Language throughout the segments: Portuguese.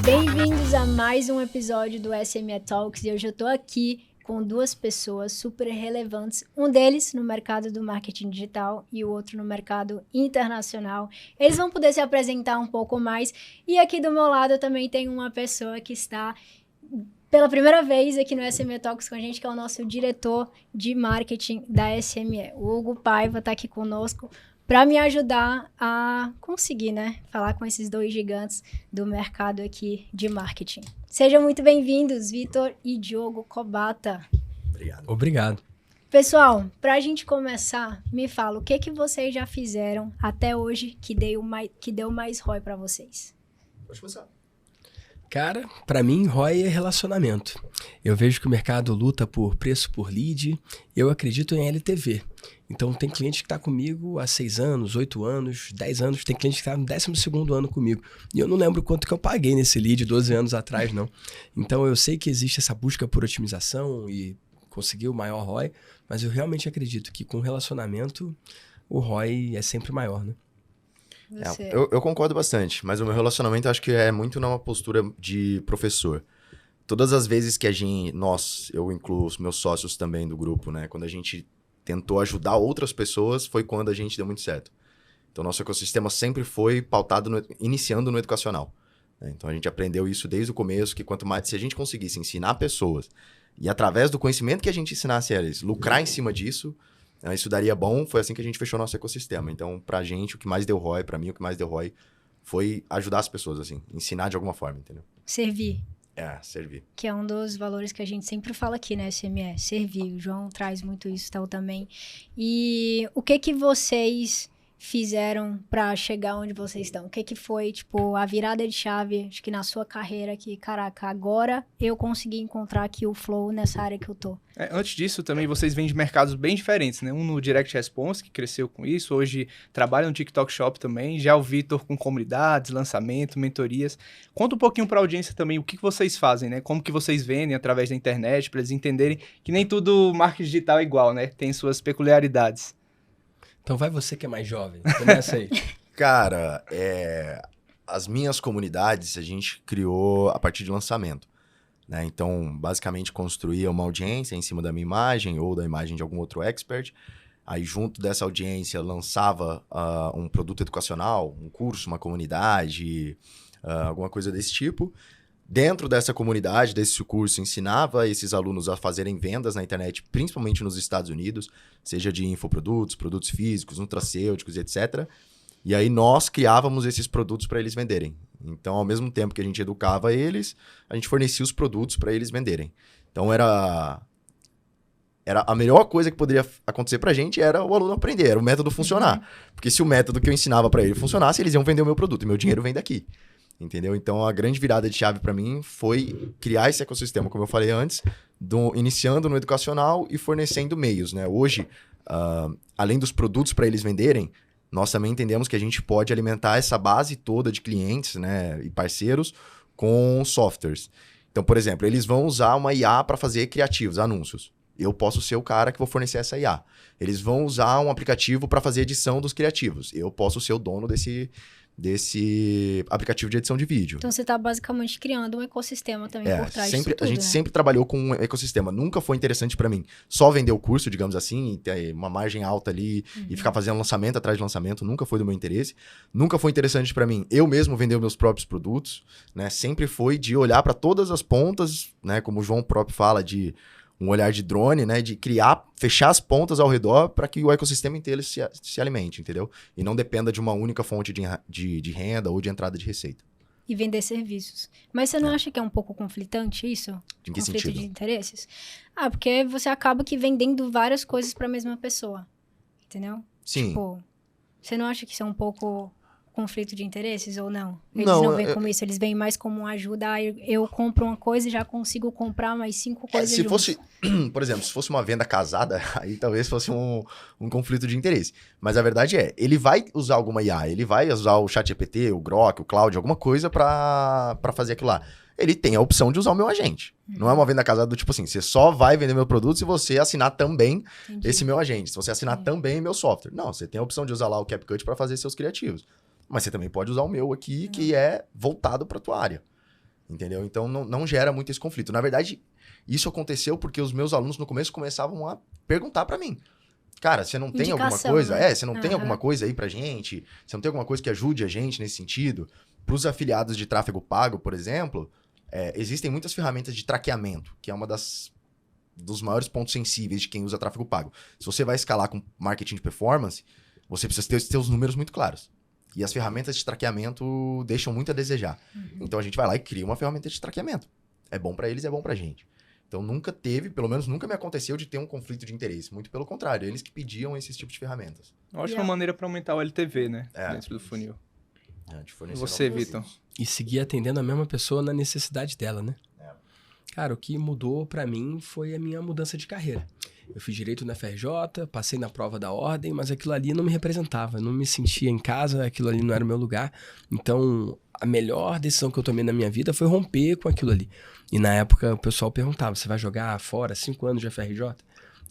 Bem-vindos a mais um episódio do SME Talks e hoje eu tô aqui com duas pessoas super relevantes, um deles no mercado do marketing digital e o outro no mercado internacional. Eles vão poder se apresentar um pouco mais e aqui do meu lado eu também tenho uma pessoa que está pela primeira vez aqui no SME Talks com a gente, que é o nosso diretor de marketing da SME. O Hugo Paiva está aqui conosco para me ajudar a conseguir, falar com esses dois gigantes do mercado aqui de marketing. Sejam muito bem-vindos, Vitor e Diogo Cobata. Obrigado. Pessoal, para a gente começar, me fala, o que vocês já fizeram até hoje que deu mais ROI para vocês? Pode começar. Cara, para mim, ROI é relacionamento. Eu vejo que o mercado luta por preço por lead, eu acredito em LTV. Então, tem cliente que está comigo há 6 anos, 8 anos, 10 anos, tem cliente que está no 12º ano comigo. E eu não lembro quanto que eu paguei nesse lead 12 anos atrás, não. Então, eu sei que existe essa busca por otimização e conseguir o maior ROI, mas eu realmente acredito que com relacionamento, o ROI é sempre maior, né? Eu concordo bastante, mas o meu relacionamento acho que é muito numa postura de professor. Todas as vezes que eu incluo os meus sócios também do grupo, né? Quando a gente tentou ajudar outras pessoas, foi quando a gente deu muito certo. Então, nosso ecossistema sempre foi pautado, iniciando no educacional, né? Então, a gente aprendeu isso desde o começo, que quanto mais, se a gente conseguisse ensinar pessoas e através do conhecimento que a gente ensinasse a eles, lucrar em cima disso, isso daria bom. Foi assim que a gente fechou nosso ecossistema. Então, pra gente, o que mais deu ROI, pra mim, o que mais deu ROI foi ajudar as pessoas, assim, ensinar de alguma forma, entendeu? Servir. Servir. Que é um dos valores que a gente sempre fala aqui, né, SME, servir. O João traz muito isso, tal, também. E o que vocês fizeram para chegar onde vocês estão? O que foi, a virada de chave, acho que na sua carreira, que, caraca, agora eu consegui encontrar aqui o flow nessa área que eu tô? Antes disso, também vocês vêm de mercados bem diferentes, né? Um no Direct Response, que cresceu com isso, hoje trabalha no TikTok Shop também, já o Vitor com comunidades, lançamento, mentorias. Conta um pouquinho para a audiência também o que vocês fazem, né? Como que vocês vendem através da internet, para eles entenderem que nem tudo marketing digital é igual, né? Tem suas peculiaridades. Então vai você que é mais jovem, começa aí. Cara, as minhas comunidades a gente criou a partir de lançamento, né? Então, basicamente, construía uma audiência em cima da minha imagem ou da imagem de algum outro expert. Aí, junto dessa audiência, lançava um produto educacional, um curso, uma comunidade, alguma coisa desse tipo. Dentro dessa comunidade, desse curso, ensinava esses alunos a fazerem vendas na internet, principalmente nos Estados Unidos, seja de infoprodutos, produtos físicos, nutracêuticos, etc. E aí nós criávamos esses produtos para eles venderem. Então, ao mesmo tempo que a gente educava eles, a gente fornecia os produtos para eles venderem. Então, era a melhor coisa que poderia acontecer para a gente era o aluno aprender, era o método funcionar. Porque se o método que eu ensinava para ele funcionasse, eles iam vender o meu produto, e meu dinheiro vem daqui. Entendeu? Então, a grande virada de chave para mim foi criar esse ecossistema, como eu falei antes, iniciando no educacional e fornecendo meios, né? Hoje, além dos produtos para eles venderem, nós também entendemos que a gente pode alimentar essa base toda de clientes, né, e parceiros com softwares. Então, por exemplo, eles vão usar uma IA para fazer criativos, anúncios. Eu posso ser o cara que vou fornecer essa IA. Eles vão usar um aplicativo para fazer edição dos criativos. Eu posso ser o dono desse aplicativo de edição de vídeo. Então, você está basicamente criando um ecossistema também por trás disso tudo, a gente né? sempre trabalhou com um ecossistema. Nunca foi interessante para mim só vender o curso, digamos assim, e ter uma margem alta ali e ficar fazendo lançamento atrás de lançamento. Nunca foi do meu interesse. Nunca foi interessante para mim eu mesmo vender os meus próprios produtos, né? Sempre foi de olhar para todas as pontas, né? Como o João próprio fala, de um olhar de drone, né? De fechar as pontas ao redor para que o ecossistema inteiro se alimente, entendeu? E não dependa de uma única fonte de renda ou de entrada de receita. E vender serviços. Mas você não acha que é um pouco conflitante isso? Em que Conflito sentido? de interesses? Porque você acaba que vendendo várias coisas para a mesma pessoa. Entendeu? Sim. Você não acha que isso é um pouco conflito de interesses ou não? Eles Não, não veem como isso, eles veem mais como ajuda. Eu compro uma coisa e já consigo comprar mais 5 coisas se juntas. fosse, por exemplo, se fosse uma venda casada, aí talvez fosse um conflito de interesse. Mas a verdade ele vai usar alguma IA, ele vai usar o ChatGPT, o Grok, o Cloud, alguma coisa para fazer aquilo lá. Ele tem a opção de usar o meu agente. Não é uma venda casada do tipo assim, você só vai vender meu produto se você assinar também esse meu agente, se você assinar também meu software. Não, você tem a opção de usar lá o CapCut para fazer seus criativos. Mas você também pode usar o meu aqui, que é voltado para tua área. entendeu? Então, não gera muito esse conflito. Na verdade, isso aconteceu porque os meus alunos, no começo, começavam a perguntar para mim. Cara, você não tem alguma coisa? Né? Você não tem alguma coisa aí pra gente? Você não tem alguma coisa que ajude a gente nesse sentido? Para os afiliados de tráfego pago, por exemplo, existem muitas ferramentas de traqueamento, que é uma dos maiores pontos sensíveis de quem usa tráfego pago. Se você vai escalar com marketing de performance, você precisa ter os números muito claros. E as ferramentas de traqueamento deixam muito a desejar. Então a gente vai lá e cria uma ferramenta de traqueamento. É bom para eles, é bom pra gente. Então nunca teve, pelo menos nunca me aconteceu de ter um conflito de interesse. Muito pelo contrário, eles que pediam esses tipos de ferramentas. Ótima maneira para aumentar o LTV, né? Dentro do funil. E você, Vitor? E seguir atendendo a mesma pessoa na necessidade dela, né? Cara, o que mudou pra mim foi a minha mudança de carreira. Eu fiz direito na FRJ, passei na prova da ordem, mas aquilo ali não me representava, não me sentia em casa, aquilo ali não era o meu lugar. Então, a melhor decisão que eu tomei na minminha vida foi romper com aquilo ali. E na época o pessoal perguntava, você vai jogar fora 5 anos de FRJ?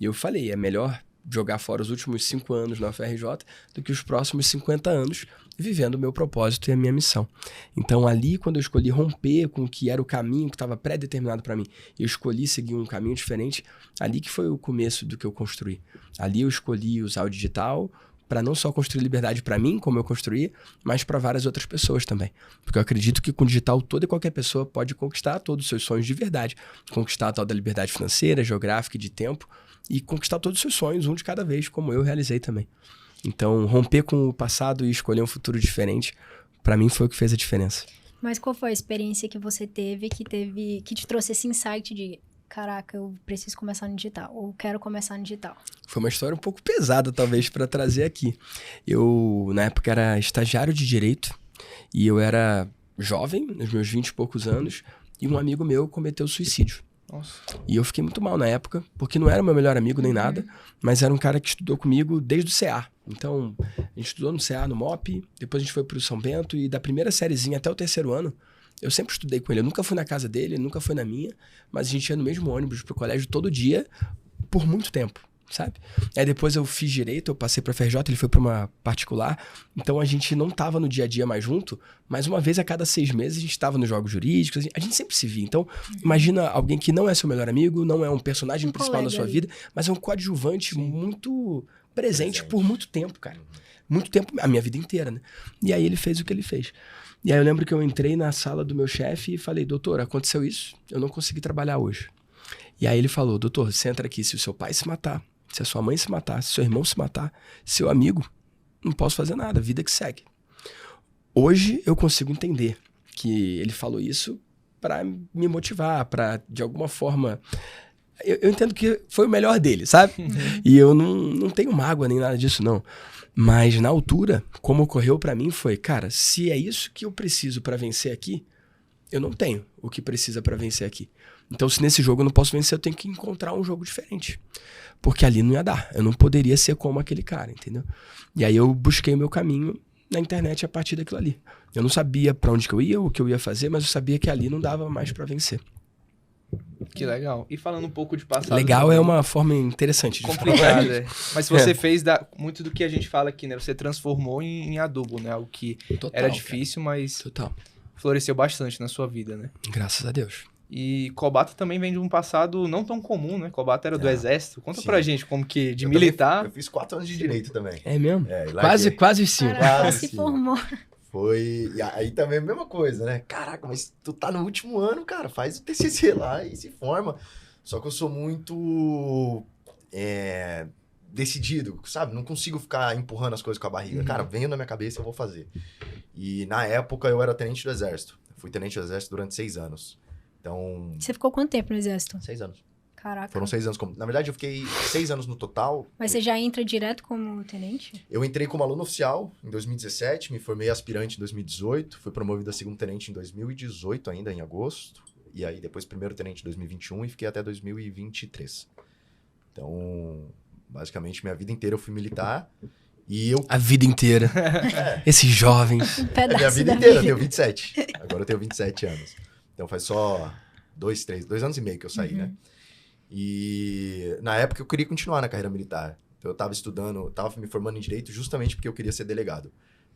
E eu falei, é melhor jogar fora os últimos 5 anos na FRJ do que os próximos 50 anos vivendo o meu propósito e a minha missão. Então ali, quando eu escolhi romper com o que era o caminho que estava pré-determinado para mim, eu escolhi seguir um caminho diferente, ali que foi o começo do que eu construí. Ali eu escolhi usar o digital para não só construir liberdade para mim, como eu construí, mas para várias outras pessoas também. Porque eu acredito que com o digital toda e qualquer pessoa pode conquistar todos os seus sonhos de verdade. Conquistar a tal da liberdade financeira, geográfica e de tempo, e conquistar todos os seus sonhos, um de cada vez, como eu realizei também. Então, romper com o passado e escolher um futuro diferente, para mim foi o que fez a diferença. Mas qual foi a experiência que você teve que te trouxe esse insight de caraca, eu preciso começar no digital, ou quero começar no digital? Foi uma história um pouco pesada, talvez, para trazer aqui. Eu, na época, era estagiário de Direito, e eu era jovem, nos meus 20 e poucos anos, e um amigo meu cometeu suicídio. Nossa. E eu fiquei muito mal na época, porque não era meu melhor amigo nem nada, mas era um cara que estudou comigo desde o CA. Então, a gente estudou no CA, no MOP, depois a gente foi pro São Bento, e da primeira sériezinha até o 3º ano, eu sempre estudei com ele. Eu nunca fui na casa dele, nunca fui na minha, mas a gente ia no mesmo ônibus pro colégio todo dia, por muito tempo, sabe? Aí depois eu fiz Direito, eu passei pra FRJ, ele foi pra uma particular, então a gente não tava no dia a dia mais junto, mas uma vez a cada 6 meses a gente tava nos jogos jurídicos, a gente sempre se via. Então, imagina alguém que não é seu melhor amigo, não é um personagem principal na sua vida, mas é um coadjuvante muito presente por muito tempo, cara. Muito tempo, a minha vida inteira, né? E aí ele fez o que ele fez. E aí eu lembro que eu entrei na sala do meu chefe e falei, doutor, aconteceu isso, eu não consegui trabalhar hoje. E aí ele falou, doutor, você entra aqui, se o seu pai se matar, se a sua mãe se matar, se seu irmão se matar, seu amigo, não posso fazer nada, vida que segue. Hoje eu consigo entender que ele falou isso para me motivar, para de alguma forma... Eu entendo que foi o melhor dele, sabe? E eu não tenho mágoa nem nada disso, não. Mas na altura, como ocorreu para mim foi, cara, se é isso que eu preciso para vencer aqui, eu não tenho o que precisa para vencer aqui. Então, se nesse jogo eu não posso vencer, eu tenho que encontrar um jogo diferente. Porque ali não ia dar. Eu não poderia ser como aquele cara, entendeu? E aí eu busquei o meu caminho na internet a partir daquilo ali. Eu não sabia para onde que eu ia, o que eu ia fazer, mas eu sabia que ali não dava mais para vencer. Que legal. E falando um pouco de passado... Legal também, é uma forma interessante de complicado, é. Mas você fez muito do que a gente fala aqui, né? Você transformou em adubo, né? Algo que era difícil, cara, mas floresceu bastante na sua vida, né? Graças a Deus. E Cobata também vem de um passado não tão comum, né? Cobata era do Exército. Conta pra gente como que, de militar... Eu fiz 4 anos de Direito também. É mesmo? Quase 5. Caraca, se formou. Foi... E aí também a mesma coisa, né? Caraca, mas tu tá no último ano, cara. Faz o TCC lá e se forma. Só que eu sou muito... decidido, sabe? Não consigo ficar empurrando as coisas com a barriga. Cara, veio na minha cabeça, eu vou fazer. E na época eu era tenente do Exército. Fui tenente do Exército durante 6 anos. Então... Você ficou quanto tempo no Exército? 6 anos. Caraca. Foram 6 anos. Na verdade, eu fiquei 6 anos no total. Mas você já entra direto como tenente? Eu entrei como aluno oficial em 2017, me formei aspirante em 2018, fui promovido a segundo tenente em 2018 ainda, em agosto. E aí depois primeiro tenente em 2021 e fiquei até 2023. Então, basicamente, minha vida inteira eu fui militar. E eu... A vida inteira. Esses jovens. Minha vida inteira, eu tenho 27. Agora eu tenho 27 anos. Então faz só 2 anos e meio que eu saí, né? E na época eu queria continuar na carreira militar. Então eu tava estudando, tava me formando em Direito justamente porque eu queria ser delegado.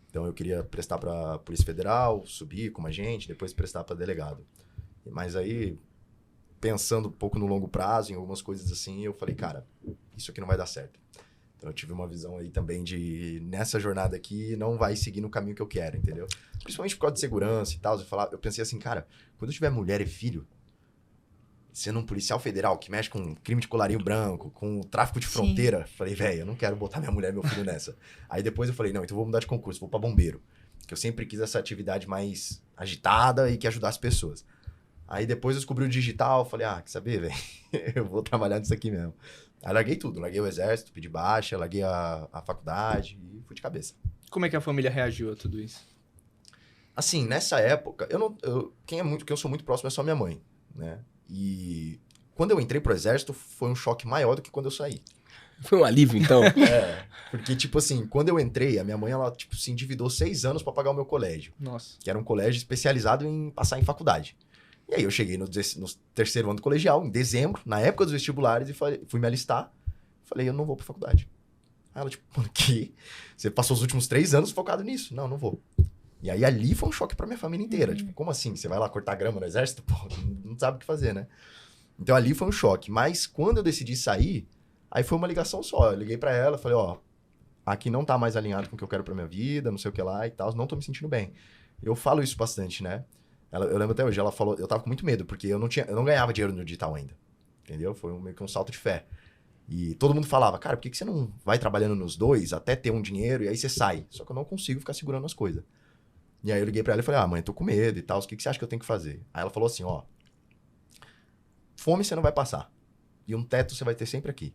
Então eu queria prestar pra Polícia Federal, subir como agente, depois prestar pra delegado. Mas aí, pensando um pouco no longo prazo, em algumas coisas assim, eu falei, cara, isso aqui não vai dar certo. Então eu tive uma visão aí também de, nessa jornada aqui, não vai seguir no caminho que eu quero, entendeu? Principalmente por causa de segurança e tal. Eu pensei assim, cara, quando eu tiver mulher e filho, sendo um policial federal que mexe com crime de colarinho branco, com tráfico de fronteira, falei, velho, eu não quero botar minha mulher e meu filho nessa. Aí depois eu falei, não, então eu vou mudar de concurso, vou pra bombeiro. Que eu sempre quis essa atividade mais agitada e que ajudasse as pessoas. Aí depois eu descobri o digital, falei, quer saber, velho? Eu vou trabalhar nisso aqui mesmo. Aí larguei tudo, larguei o exército, pedi baixa, larguei a faculdade e fui de cabeça. Como é que a família reagiu a tudo isso? Assim, nessa época, quem eu sou muito próximo é só minha mãe, né? E quando eu entrei pro exército, foi um choque maior do que quando eu saí. Foi um alívio, então? Porque, tipo assim, quando eu entrei, a minha mãe, ela, tipo, se endividou 6 anos pra pagar o meu colégio. Nossa. Que era um colégio especializado em passar em faculdade. E aí eu cheguei no terceiro ano do colegial, em dezembro, na época dos vestibulares, e fui me alistar. Falei, eu não vou pra faculdade. Aí ela, tipo, mano, que? Você passou os últimos 3 anos focado nisso? Não vou. E aí ali foi um choque pra minha família inteira. Tipo, como assim? Você vai lá cortar grama no exército? Pô, não sabe o que fazer, né? Então ali foi um choque. Mas quando eu decidi sair, aí foi uma ligação só. Eu liguei pra ela, falei, aqui não tá mais alinhado com o que eu quero pra minha vida, não sei o que lá e tal, não tô me sentindo bem. Eu falo isso bastante, né? Eu lembro até hoje, ela falou, eu tava com muito medo, porque eu não ganhava dinheiro no digital ainda. Entendeu? Foi meio que um salto de fé. E todo mundo falava, cara, por que você não vai trabalhando nos dois até ter um dinheiro e aí você sai? Só que eu não consigo ficar segurando as coisas. E aí eu liguei pra ela e falei, mãe, tô com medo e tal, o que você acha que eu tenho que fazer? Aí ela falou assim, fome você não vai passar. E um teto você vai ter sempre aqui.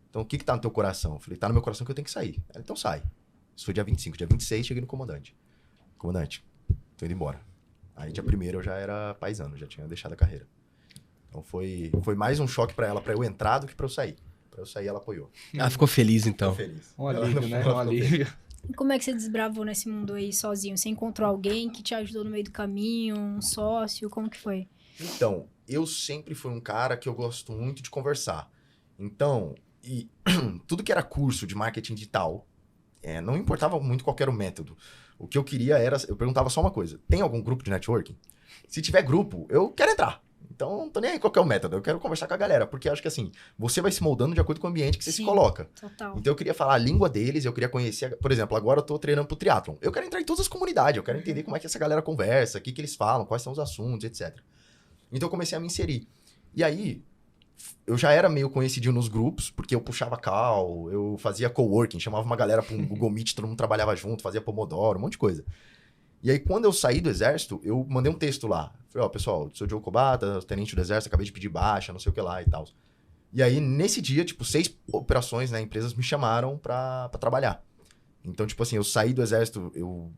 Então o que tá no teu coração? Eu falei, tá no meu coração que eu tenho que sair. Ela, então sai. Isso foi dia 25, dia 26 cheguei no comandante. Comandante, tô indo embora. Aí dia 1º eu já era paisano, já tinha deixado a carreira. Então foi mais um choque pra ela, pra eu entrar do que pra eu sair. Pra eu sair ela apoiou. Ela ficou feliz, então. Ficou feliz. Um alívio, né? Um alívio. E como é que você desbravou nesse mundo aí sozinho? Você encontrou alguém que te ajudou no meio do caminho, um sócio? Como que foi? Então, eu sempre fui um cara que eu gosto muito de conversar. Então, tudo que era curso de marketing digital, não importava muito qual era o método. O que eu queria era, eu perguntava só uma coisa, tem algum grupo de networking? Se tiver grupo, eu quero entrar. Então, não tô nem aí qual é o método, eu quero conversar com a galera, porque eu acho que assim, você vai se moldando de acordo com o ambiente que você se coloca. Total. Então eu queria falar a língua deles, eu queria conhecer, por exemplo, agora eu tô treinando pro triatlon. Eu quero entrar em todas as comunidades, eu quero entender como é que essa galera conversa, o que eles falam, quais são os assuntos, etc. Então eu comecei a me inserir. E aí, eu já era meio conhecidinho nos grupos, porque eu puxava call, eu fazia coworking, chamava uma galera para um Google Meet, todo mundo trabalhava junto, fazia Pomodoro, um monte de coisa. E aí, quando eu saí do exército, eu mandei um texto lá. Falei, pessoal, sou o Diogo Kobata, tenente do exército, acabei de pedir baixa, não sei o que lá e tal. E aí, nesse dia, 6 operações, né, empresas me chamaram pra trabalhar. Então, eu saí do exército, eu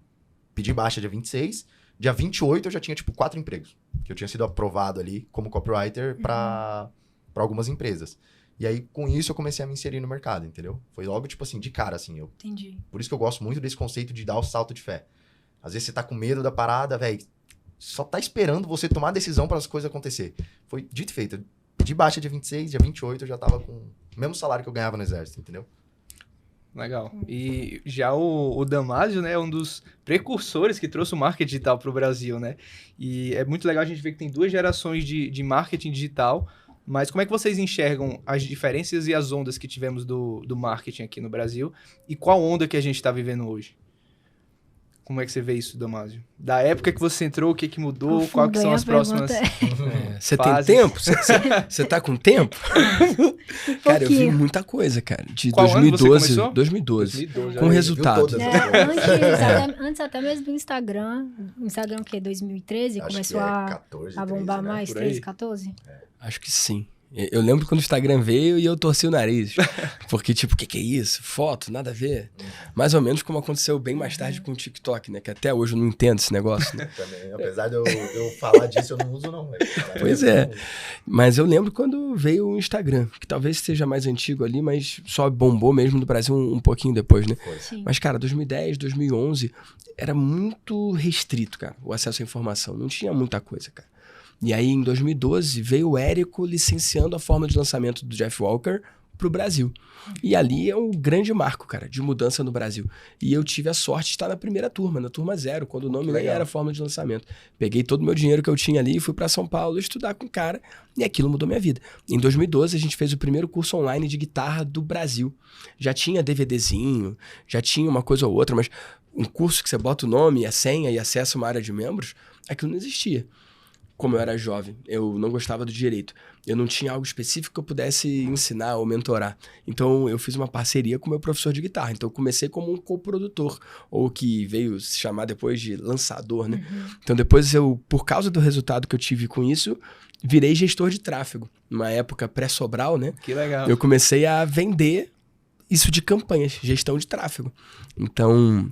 pedi baixa dia 26, dia 28 eu já tinha, 4 empregos. Que eu tinha sido aprovado ali como copywriter pra algumas empresas. E aí, com isso, eu comecei a me inserir no mercado, entendeu? Foi logo, de cara, assim. Entendi. Por isso que eu gosto muito desse conceito de dar o salto de fé. Às vezes você tá com medo da parada, velho, só tá esperando você tomar a decisão para as coisas acontecer. Foi dito e feito. De baixa dia 26, dia 28 eu já tava com o mesmo salário que eu ganhava no exército, entendeu? Legal. E já o Damásio, né, é um dos precursores que trouxe o marketing digital para o Brasil, né? E é muito legal a gente ver que tem 2 gerações de marketing digital, mas como é que vocês enxergam as diferenças e as ondas que tivemos do marketing aqui no Brasil? E qual onda que a gente está vivendo hoje? Como é que você vê isso, Damásio? Da época que você entrou, o que mudou? Quais que são as próximas Você tem tempo? Você tá com tempo? Cara, eu vi muita coisa, cara. De Qual 2012, ano você 2012. já Com resultado. Antes até mesmo do Instagram. O Instagram o quê? 2013? Acho começou que é a 14, bombar 13, né? mais? Por aí. 13, 14? Acho que sim. Eu lembro quando o Instagram veio e eu torci o nariz. Porque, o que é isso? Foto, nada a ver. Mais ou menos como aconteceu bem mais tarde com o TikTok, né? Que até hoje eu não entendo esse negócio, né? Também, apesar de eu falar disso, eu não uso não. Pois é. Mas eu lembro quando veio o Instagram, que talvez seja mais antigo ali, mas só bombou mesmo no Brasil um pouquinho depois, né? Sim. Mas, cara, 2010, 2011, era muito restrito, cara, o acesso à informação. Não tinha muita coisa, cara. E aí, em 2012, veio o Érico licenciando a forma de lançamento do Jeff Walker pro Brasil. E ali é um grande marco, cara, de mudança no Brasil. E eu tive a sorte de estar na primeira turma, na turma 0, quando o nome nem era Fórmula de Lançamento. Peguei todo o meu dinheiro que eu tinha ali e fui para São Paulo estudar com o cara, e aquilo mudou minha vida. Em 2012, a gente fez o primeiro curso online de guitarra do Brasil. Já tinha DVDzinho, já tinha uma coisa ou outra, mas um curso que você bota o nome, a senha e acessa uma área de membros, aquilo não existia. Como eu era jovem, eu não gostava do direito. Eu não tinha algo específico que eu pudesse ensinar ou mentorar. Então, eu fiz uma parceria com o meu professor de guitarra. Então, eu comecei como um coprodutor, ou que veio se chamar depois de lançador, né? Então, depois por causa do resultado que eu tive com isso, virei gestor de tráfego. Numa época pré-Sobral, né? Que legal. Eu comecei a vender isso de campanhas, gestão de tráfego. Então,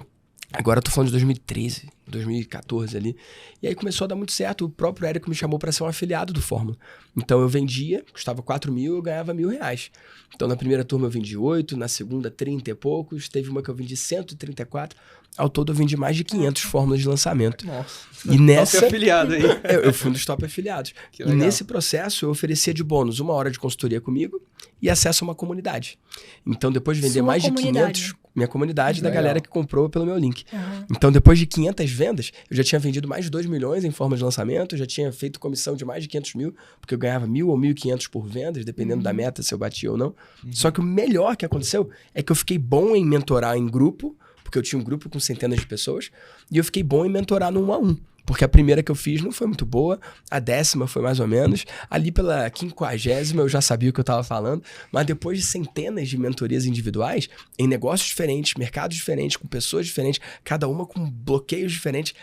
agora eu tô falando de 2013, 2014 ali. E aí começou a dar muito certo. O próprio Érico me chamou para ser um afiliado do Fórmula. Então eu vendia, custava 4 mil, eu ganhava R$1.000. Então na primeira turma eu vendi 8, na segunda 30 e poucos. Teve uma que eu vendi 134. Ao todo eu vendi mais de 500 fórmulas de lançamento. Nossa. E nessa... Top afiliado aí. Eu fui um dos top afiliados. Que E legal. nesse processo eu oferecia de bônus 1 hora de consultoria comigo e acesso a uma comunidade. Então depois de vender Sua mais de comunidade. 500... Minha comunidade da Legal. galera que comprou pelo meu link. Aham. Então, depois de 500 vendas, eu já tinha vendido mais de 2 milhões em forma de lançamento, já tinha feito comissão de mais de 500 mil, porque eu ganhava 1.000 ou 1.500 por vendas, dependendo da meta, se eu batia ou não. Só que o melhor que aconteceu é que eu fiquei bom em mentorar em grupo, porque eu tinha um grupo com centenas de pessoas, e eu fiquei bom em mentorar no 1-a-1. Porque a primeira que eu fiz não foi muito boa, a 10ª foi mais ou menos, ali pela 50ª eu já sabia o que eu estava falando, mas depois de centenas de mentorias individuais, em negócios diferentes, mercados diferentes, com pessoas diferentes, cada uma com bloqueios diferentes,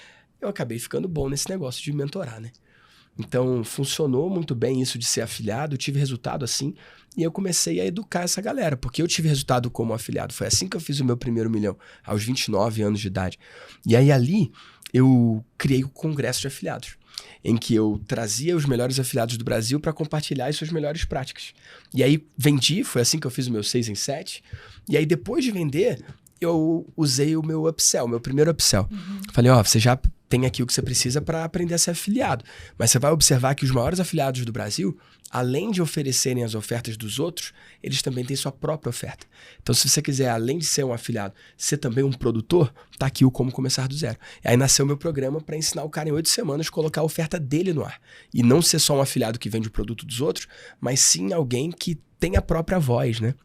eu acabei ficando bom nesse negócio de mentorar, né? Então, funcionou muito bem isso de ser afiliado, eu tive resultado assim, e eu comecei a educar essa galera, porque eu tive resultado como afiliado. Foi assim que eu fiz o meu primeiro milhão, aos 29 anos de idade. E aí ali, eu criei o Congresso de Afiliados, em que eu trazia os melhores afiliados do Brasil para compartilhar as suas melhores práticas. E aí vendi, foi assim que eu fiz o meu 6 em 7, e aí depois de vender, eu usei o meu upsell, meu primeiro upsell. Falei, você já tem aqui o que você precisa para aprender a ser afiliado. Mas você vai observar que os maiores afiliados do Brasil, além de oferecerem as ofertas dos outros, eles também têm sua própria oferta. Então, se você quiser, além de ser um afiliado, ser também um produtor, tá aqui o Como Começar do Zero. E aí nasceu meu programa para ensinar o cara em 8 semanas colocar a oferta dele no ar. E não ser só um afiliado que vende o produto dos outros, mas sim alguém que tem a própria voz, né?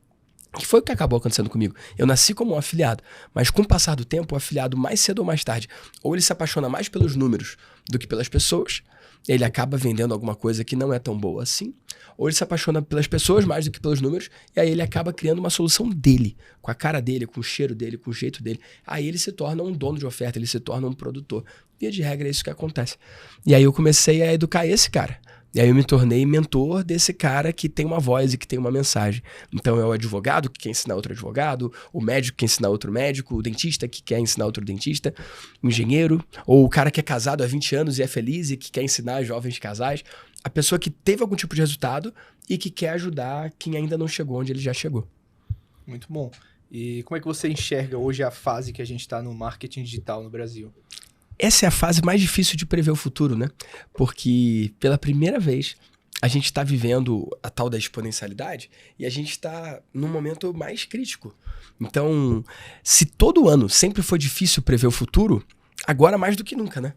Que foi o que acabou acontecendo comigo. Eu nasci como um afiliado, mas com o passar do tempo, o afiliado mais cedo ou mais tarde, ou ele se apaixona mais pelos números do que pelas pessoas, ele acaba vendendo alguma coisa que não é tão boa assim, ou ele se apaixona pelas pessoas mais do que pelos números, e aí ele acaba criando uma solução dele, com a cara dele, com o cheiro dele, com o jeito dele. Aí ele se torna um dono de oferta, ele se torna um produtor. Via de regra é isso que acontece. E aí eu comecei a educar esse cara. E aí eu me tornei mentor desse cara que tem uma voz e que tem uma mensagem. Então é o advogado que quer ensinar outro advogado, o médico que quer ensinar outro médico, o dentista que quer ensinar outro dentista, o engenheiro, ou o cara que é casado há 20 anos e é feliz e que quer ensinar jovens casais. A pessoa que teve algum tipo de resultado e que quer ajudar quem ainda não chegou onde ele já chegou. Muito bom. E como é que você enxerga hoje a fase que a gente está no marketing digital no Brasil? Essa é a fase mais difícil de prever o futuro, né? Porque pela primeira vez a gente está vivendo a tal da exponencialidade e a gente está num momento mais crítico. Então, se todo ano sempre foi difícil prever o futuro, agora mais do que nunca, né?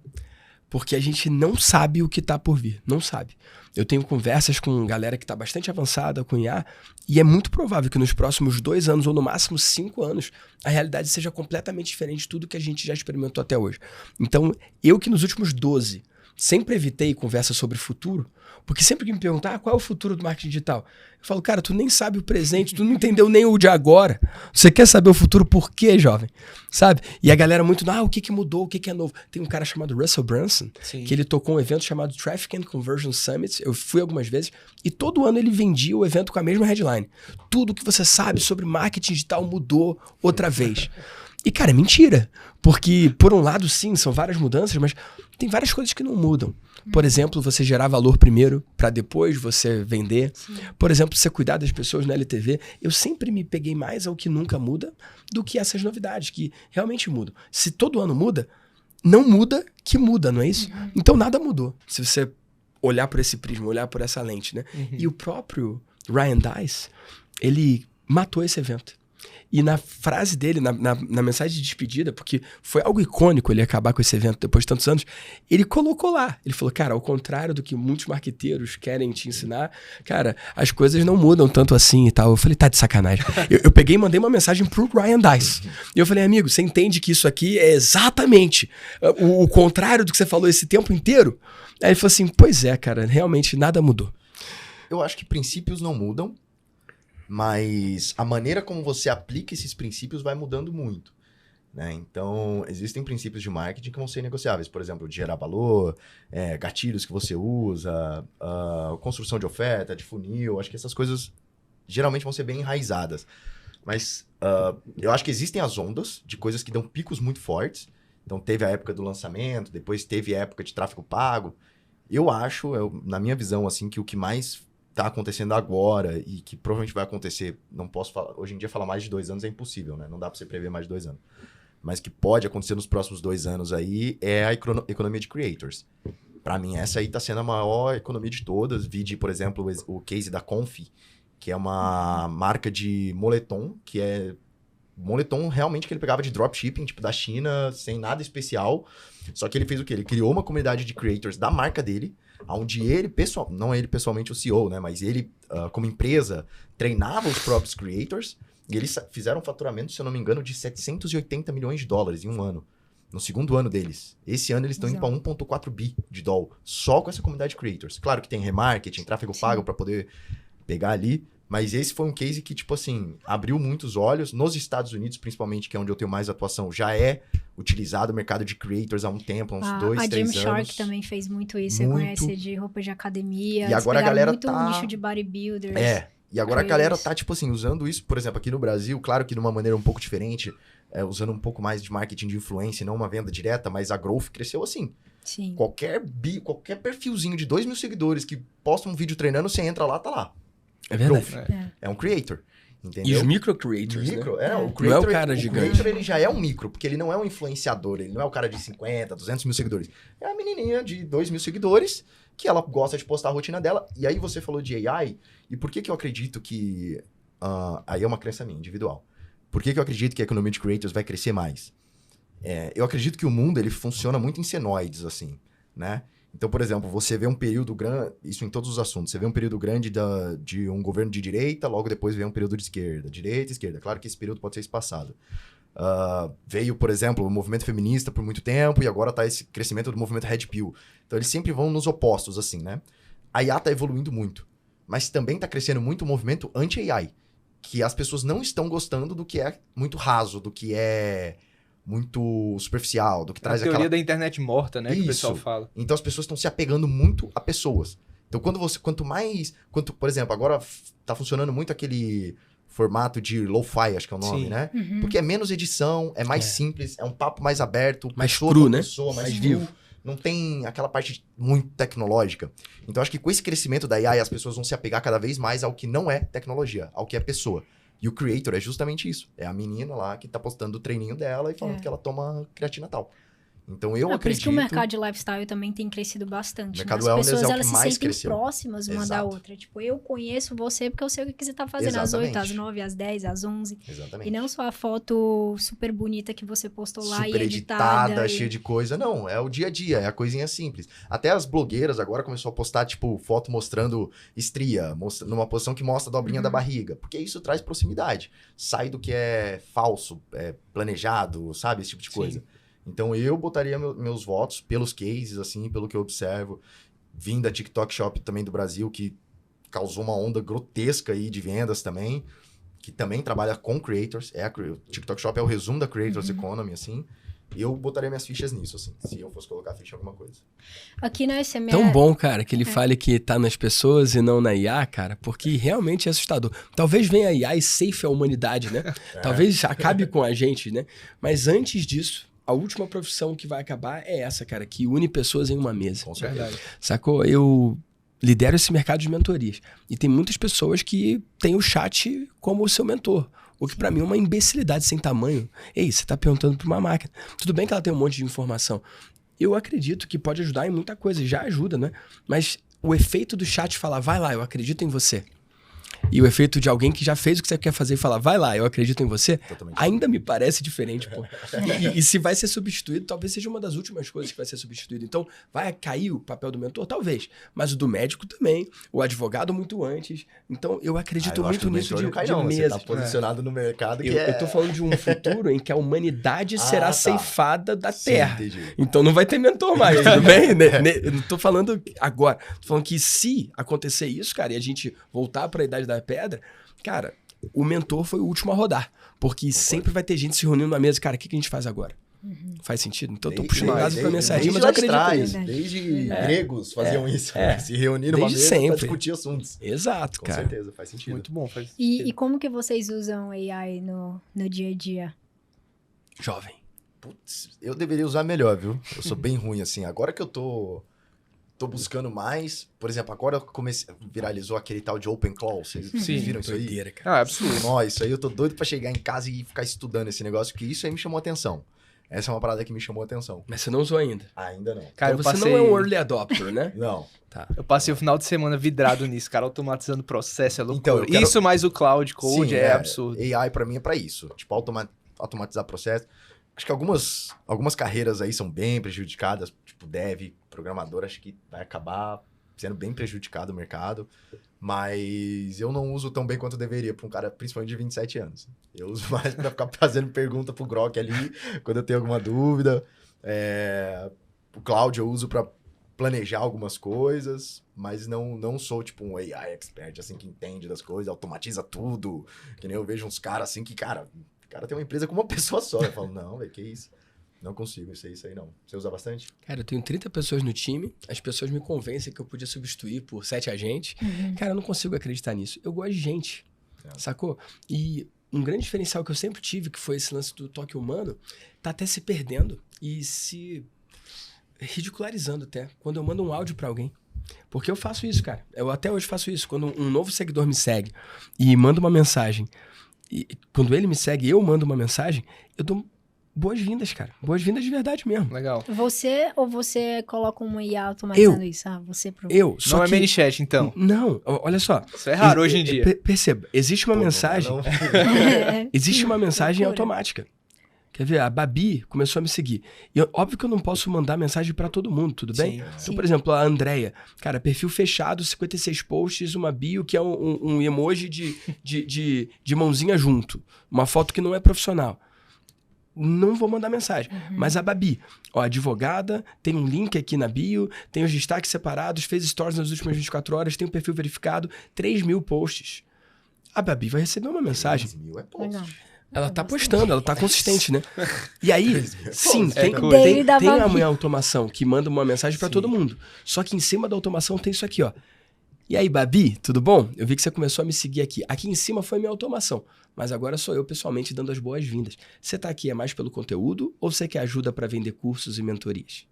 Porque a gente não sabe o que está por vir, não sabe. Eu tenho conversas com galera que está bastante avançada com IA e é muito provável que nos próximos 2 anos ou no máximo 5 anos a realidade seja completamente diferente de tudo que a gente já experimentou até hoje. Então, eu que nos últimos 12 sempre evitei conversa sobre futuro, porque sempre que me perguntam, qual é o futuro do marketing digital? Eu falo, cara, tu nem sabe o presente, tu não entendeu nem o de agora. Você quer saber o futuro por quê, jovem? Sabe? E a galera muito, o que mudou, o que é novo? Tem um cara chamado Russell Brunson, Sim. que ele tocou um evento chamado Traffic and Conversion Summit. Eu fui algumas vezes e todo ano ele vendia o evento com a mesma headline. Tudo que você sabe sobre marketing digital mudou outra vez. E, cara, é mentira. Porque, por um lado, sim, são várias mudanças, mas tem várias coisas que não mudam. Por exemplo, você gerar valor primeiro, para depois você vender. Sim. Por exemplo, você cuidar das pessoas no LTV. Eu sempre me peguei mais ao que nunca muda do que essas novidades, que realmente mudam. Se todo ano muda, não muda que muda, não é isso? Então, nada mudou. Se você olhar por esse prisma, olhar por essa lente, né? E o próprio Ryan Deiss, ele matou esse evento. E na frase dele, na mensagem de despedida, porque foi algo icônico ele acabar com esse evento depois de tantos anos, ele colocou lá. Ele falou, cara, ao contrário do que muitos marqueteiros querem te ensinar, cara, as coisas não mudam tanto assim e tal. Eu falei, tá de sacanagem. Eu peguei e mandei uma mensagem pro Ryan Deiss. E eu falei, amigo, você entende que isso aqui é exatamente o contrário do que você falou esse tempo inteiro? Aí ele falou assim, pois é, cara, realmente nada mudou. Eu acho que princípios não mudam, mas a maneira como você aplica esses princípios vai mudando muito, né? Então, existem princípios de marketing que vão ser negociáveis. Por exemplo, de gerar valor, gatilhos que você usa, construção de oferta, de funil. Acho que essas coisas geralmente vão ser bem enraizadas. Mas eu acho que existem as ondas de coisas que dão picos muito fortes. Então, teve a época do lançamento, depois teve a época de tráfego pago. Eu acho, na minha visão, assim, que o que mais tá acontecendo agora e que provavelmente vai acontecer, não posso falar, hoje em dia falar mais de 2 anos é impossível, né? Não dá para você prever mais de 2 anos. Mas que pode acontecer nos próximos 2 anos aí é a economia de creators. Para mim, essa aí tá sendo a maior economia de todas. Vide, por exemplo, o case da Confi, que é uma marca de moletom, que é moletom realmente que ele pegava de dropshipping, tipo da China, sem nada especial. Só que ele fez o quê? Ele criou uma comunidade de creators da marca dele, onde ele, não ele pessoalmente o CEO, né? Mas ele, como empresa, treinava os próprios creators e eles fizeram um faturamento, se eu não me engano, de 780 milhões de dólares em um ano. No segundo ano deles. Esse ano eles estão indo para 1,4 bi de dólar, só com essa comunidade de creators. Claro que tem remarketing, tráfego pago para poder pegar ali, mas esse foi um case que, tipo assim, abriu muitos olhos. Nos Estados Unidos, principalmente, que é onde eu tenho mais atuação, já é utilizado o mercado de creators há um tempo, há uns 2, 3 anos. A Gymshark também fez muito isso, você conhece, de roupa de academia. E agora a galera muito tá... nicho de bodybuilders. E agora a galera tá, tipo assim, usando isso, por exemplo, aqui no Brasil, claro que de uma maneira um pouco diferente, usando um pouco mais de marketing de influência, não uma venda direta, mas a Growth cresceu assim. Sim. Qualquer perfilzinho de 2 mil seguidores que posta um vídeo treinando, você entra lá, tá lá. É verdade. É um creator. Entendeu? E os micro-creators, né? O creator, não é o cara gigante. O creator, ele já é um micro, porque ele não é um influenciador, ele não é o cara de 50, 200 mil seguidores. É a menininha de 2 mil seguidores, que ela gosta de postar a rotina dela. E aí você falou de AI, e por que eu acredito que... aí é uma crença minha, individual. Por que eu acredito que a economia de creators vai crescer mais? Eu acredito que o mundo, ele funciona muito em senoides, assim, né? Então, por exemplo, você vê um período grande, isso em todos os assuntos, você vê um período grande de um governo de direita, logo depois vem um período de esquerda, direita e esquerda. Claro que esse período pode ser espaçado. Veio, por exemplo, o movimento feminista por muito tempo e agora tá esse crescimento do movimento Red Pill. Então, eles sempre vão nos opostos, assim, né? A IA tá evoluindo muito, mas também tá crescendo muito o movimento anti-AI, que as pessoas não estão gostando do que é muito raso, do que é muito superficial, do que traz aquela... A teoria da internet morta, né? Que o pessoal fala. Então as pessoas estão se apegando muito a pessoas. Então por exemplo, agora tá funcionando muito aquele formato de lo-fi, acho que é o nome, né? Porque é menos edição, é mais simples, é um papo mais aberto, mais cru, né? Mais vivo. Não tem aquela parte muito tecnológica. Então acho que com esse crescimento da AI, as pessoas vão se apegar cada vez mais ao que não é tecnologia, ao que é pessoa. E o creator é justamente isso. É a menina lá que tá postando o treininho dela e falando que ela toma creatina tal. Então eu acredito... Por isso que o mercado de lifestyle também tem crescido bastante. O mercado As pessoas, é o que elas se mais sentem cresceu. próximas uma da outra. Tipo, eu conheço você porque eu sei o que você tá fazendo às 8, às 9, às 10, às 11. Exatamente. E não só a foto super bonita que você postou lá super e editada. cheia de coisa. Não, é o dia a dia, é a coisinha simples. Até as blogueiras agora começaram a postar, tipo, foto mostrando estria, numa posição que mostra a dobrinha da barriga. Porque isso traz proximidade. Sai do que é falso, planejado, sabe? Esse tipo de coisa. Então, eu botaria meus votos pelos cases, assim, pelo que eu observo. Vim da TikTok Shop também do Brasil, que causou uma onda grotesca aí de vendas também, que também trabalha com creators. O TikTok Shop é o resumo da Creators Economy, assim. E eu botaria minhas fichas nisso, assim, se eu fosse colocar ficha em alguma coisa. Aqui na SME... Tão bom, cara, que ele fale que tá nas pessoas e não na IA, cara, porque realmente é assustador. Talvez venha a IA e safe a humanidade, né? Talvez acabe com a gente, né? Mas antes disso, a última profissão que vai acabar é essa, cara, que une pessoas em uma mesa. Com certeza. Sacou? Eu lidero esse mercado de mentorias. E tem muitas pessoas que têm o chat como o seu mentor. O que pra mim é uma imbecilidade sem tamanho. Ei, você tá perguntando pra uma máquina. Tudo bem que ela tem um monte de informação. Eu acredito que pode ajudar em muita coisa. Já ajuda, né? Mas o efeito do chat falar, vai lá, eu acredito em você. e o efeito de alguém que já fez o que você quer fazer e falar, vai lá, eu acredito em você, Totalmente. ainda me parece diferente, pô. E se vai ser substituído, talvez seja uma das últimas coisas que vai ser substituído. Então, vai cair o papel do mentor? Talvez. Mas o do médico também, o advogado muito antes. Então, eu acredito eu acho que muito o nisso mentor de, não cai, de não. Você mesas. tá posicionado no mercado que Eu tô falando de um futuro em que a humanidade será tá. ceifada da Sim, Terra. entendi. Então não vai ter mentor mais, tudo bem? Eu não tô falando agora. Tô falando que se acontecer isso, cara, e a gente voltar para a Idade da Pedra, cara, o mentor foi o último a rodar. Porque sempre vai ter gente se reunindo na mesa. Cara, o que a gente faz agora? Faz sentido? Então eu tô puxando o caso pra minha sardinha, mas eu acredito nisso. Desde gregos faziam isso. É. Se reunir numa Desde mesa sempre. pra discutir assuntos. Exato, Com cara. certeza, faz sentido. Muito bom, faz E sentido. como que vocês usam AI no dia a dia? Jovem. Putz, eu deveria usar melhor, viu? Eu sou bem ruim assim. Agora que eu tô buscando mais, por exemplo, agora eu viralizou aquele tal de OpenClaw, vocês Sim. viram isso aí? Doideira, cara. Não, é absurdo. Ó, isso aí eu tô doido pra chegar em casa e ficar estudando esse negócio, que isso aí me chamou atenção. Essa é uma parada que me chamou atenção. Mas você não usou ainda. Ainda não. Cara, Então eu você passei... não é um early adopter, né? Não. Tá. Eu passei o final de semana vidrado nisso, cara, automatizando processo, é loucura. Então, eu quero- Isso mais o Cloud Code Sim, é absurdo. AI pra mim é pra isso. Tipo, automatizar processo. Acho que algumas carreiras aí são bem prejudicadas, tipo dev, programador, acho que vai acabar sendo bem prejudicado o mercado. Mas eu não uso tão bem quanto eu deveria pra um cara, principalmente de 27 anos. Eu uso mais pra ficar fazendo pergunta pro Grok ali, quando eu tenho alguma dúvida. O Cloud eu uso pra planejar algumas coisas, mas não sou tipo um AI expert, assim, que entende das coisas, automatiza tudo. Que nem eu vejo uns caras assim que, cara, o cara tem uma empresa com uma pessoa só. Eu falo, não, velho, que isso? Não consigo, isso aí não. Você usa bastante? Cara, eu tenho 30 pessoas no time, as pessoas me convencem que eu podia substituir por 7 agentes. Cara, eu não consigo acreditar nisso. Eu gosto de gente, sacou? E um grande diferencial que eu sempre tive, que foi esse lance do toque humano, tá até se perdendo e se ridicularizando até, quando eu mando um áudio pra alguém. Porque eu faço isso, cara. Eu até hoje faço isso. Quando um novo seguidor me segue e manda uma mensagem, e quando ele me segue e eu mando uma mensagem, eu dou boas-vindas, cara. Boas-vindas de verdade mesmo. Legal. Você ou você coloca uma IA automatizando isso? Você Eu, só Não é que... ManyChat, então. Não, olha só. Isso é raro hoje em dia. Perceba, existe uma mensagem... Existe uma mensagem Loucura. automática. Quer ver? A Babi começou a me seguir. E óbvio que eu não posso mandar mensagem pra todo mundo, tudo bem? Sim. Então, por exemplo, a Andrea. Cara, perfil fechado, 56 posts, uma bio que é um emoji de mãozinha junto. Uma foto que não é profissional. Não vou mandar mensagem. Mas a Babi, ó, advogada, tem um link aqui na bio, tem os destaques separados, fez stories nas últimas 24 horas, tem um perfil verificado, 3.000 posts. A Babi vai receber uma mensagem. 10.000 é post. Legal. Ela tá postando, ela tá consistente, né? E aí, sim, É tem, coisa. Dele da tem a Babi. minha automação que manda uma mensagem pra Sim. todo mundo. Só que em cima da automação tem isso aqui, ó. E aí, Babi, tudo bom? Eu vi que você começou a me seguir aqui. Aqui em cima foi minha automação, mas agora sou eu pessoalmente dando as boas-vindas. Você tá aqui é mais pelo conteúdo ou você quer ajuda pra vender cursos e mentorias?